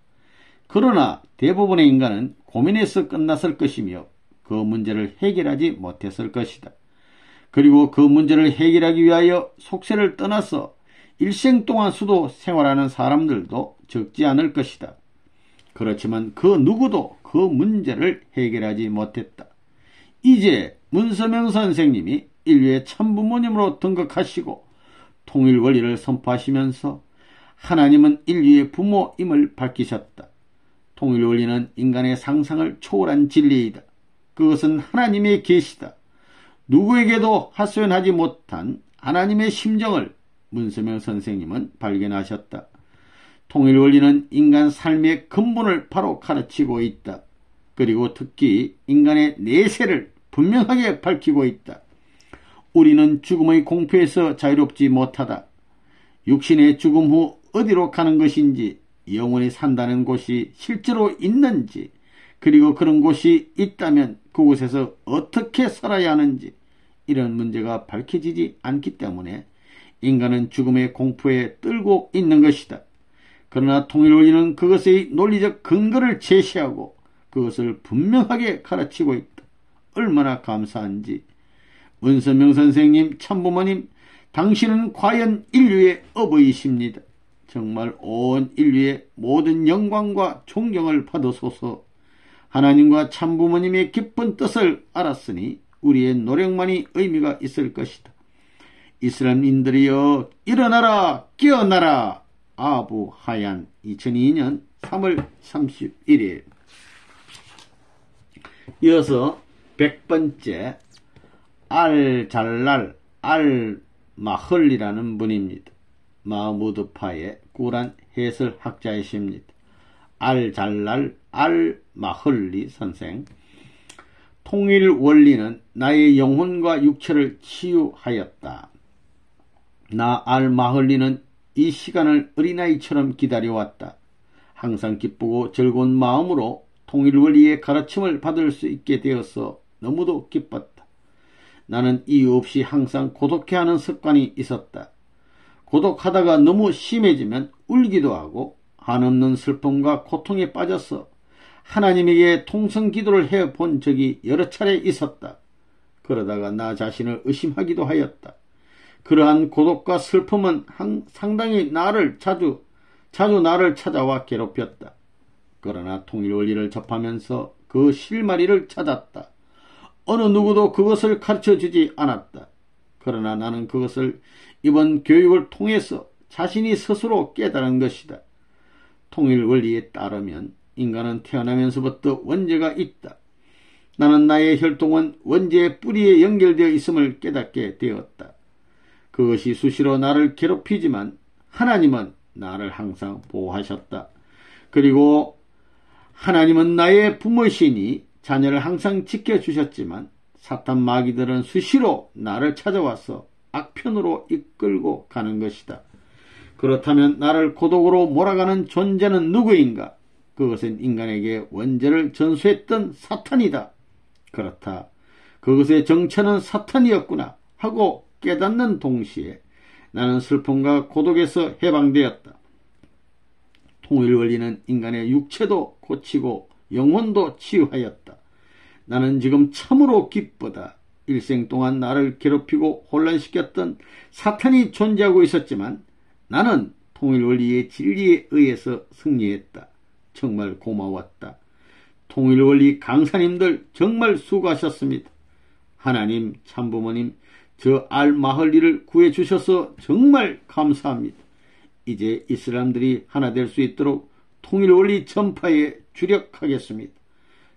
그러나 대부분의 인간은 고민에서 끝났을 것이며 그 문제를 해결하지 못했을 것이다. 그리고 그 문제를 해결하기 위하여 속세를 떠나서 일생 동안 수도 생활하는 사람들도 적지 않을 것이다. 그렇지만 그 누구도 그 문제를 해결하지 못했다. 이제 문서명 선생님이 인류의 참부모님으로 등극하시고 통일원리를 선포하시면서 하나님은 인류의 부모임을 밝히셨다. 통일원리는 인간의 상상을 초월한 진리이다. 그것은 하나님의 계시다. 누구에게도 하소연하지 못한 하나님의 심정을 문서명 선생님은 발견하셨다. 통일원리는 인간 삶의 근본을 바로 가르치고 있다. 그리고 특히 인간의 내세를 분명하게 밝히고 있다. 우리는 죽음의 공포에서 자유롭지 못하다. 육신의 죽음 후 어디로 가는 것인지, 영원히 산다는 곳이 실제로 있는지, 그리고 그런 곳이 있다면 그곳에서 어떻게 살아야 하는지, 이런 문제가 밝혀지지 않기 때문에 인간은 죽음의 공포에 떨고 있는 것이다. 그러나 통일원리는 그것의 논리적 근거를 제시하고 그것을 분명하게 가르치고 있다. 얼마나 감사한지. 문서명 선생님, 참부모님, 당신은 과연 인류의 어버이십니다. 정말 온 인류의 모든 영광과 존경을 받으소서. 하나님과 참부모님의 깊은 뜻을 알았으니 우리의 노력만이 의미가 있을 것이다. 이스라엘인들이여 일어나라 깨어나라. 아부 하얀 2002년 3월 31일. 이어서 100번째 알잘랄 알마헐리라는 분입니다. 마무드파의 꾸란 해설학자이십니다. 알잘랄 알마헐리 선생. 통일 원리는 나의 영혼과 육체를 치유하였다. 나 알마헐리는 이 시간을 어린아이처럼 기다려왔다. 항상 기쁘고 즐거운 마음으로 통일 원리의 가르침을 받을 수 있게 되어서 너무도 기뻤다. 나는 이유 없이 항상 고독해하는 습관이 있었다. 고독하다가 너무 심해지면 울기도 하고 한없는 슬픔과 고통에 빠져서 하나님에게 통성 기도를 해본 적이 여러 차례 있었다. 그러다가 나 자신을 의심하기도 하였다. 그러한 고독과 슬픔은 상당히 자주 나를 찾아와 괴롭혔다. 그러나 통일 원리를 접하면서 그 실마리를 찾았다. 어느 누구도 그것을 가르쳐주지 않았다. 그러나 나는 그것을 이번 교육을 통해서 자신이 스스로 깨달은 것이다. 통일 원리에 따르면 인간은 태어나면서부터 원죄가 있다. 나는 나의 혈통은 원죄의 뿌리에 연결되어 있음을 깨닫게 되었다. 그것이 수시로 나를 괴롭히지만 하나님은 나를 항상 보호하셨다. 그리고 하나님은 나의 부모시니 자녀를 항상 지켜주셨지만 사탄 마귀들은 수시로 나를 찾아와서 악편으로 이끌고 가는 것이다. 그렇다면 나를 고독으로 몰아가는 존재는 누구인가? 그것은 인간에게 원죄를 전수했던 사탄이다. 그렇다. 그것의 정체는 사탄이었구나 하고 깨닫는 동시에 나는 슬픔과 고독에서 해방되었다. 통일 원리는 인간의 육체도 고치고 영혼도 치유하였다. 나는 지금 참으로 기쁘다. 일생 동안 나를 괴롭히고 혼란시켰던 사탄이 존재하고 있었지만 나는 통일 원리의 진리에 의해서 승리했다. 정말 고마웠다. 통일 원리 강사님들 정말 수고하셨습니다. 하나님, 참부모님, 저 알마헐리를 구해주셔서 정말 감사합니다. 이제 이 사람들이 하나 될 수 있도록 통일 원리 전파에 주력하겠습니다.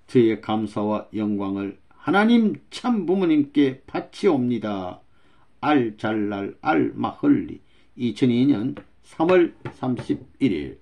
저의 감사와 영광을 하나님 참부모님께 바치옵니다. 알잘랄 알마헐리 2002년 3월 31일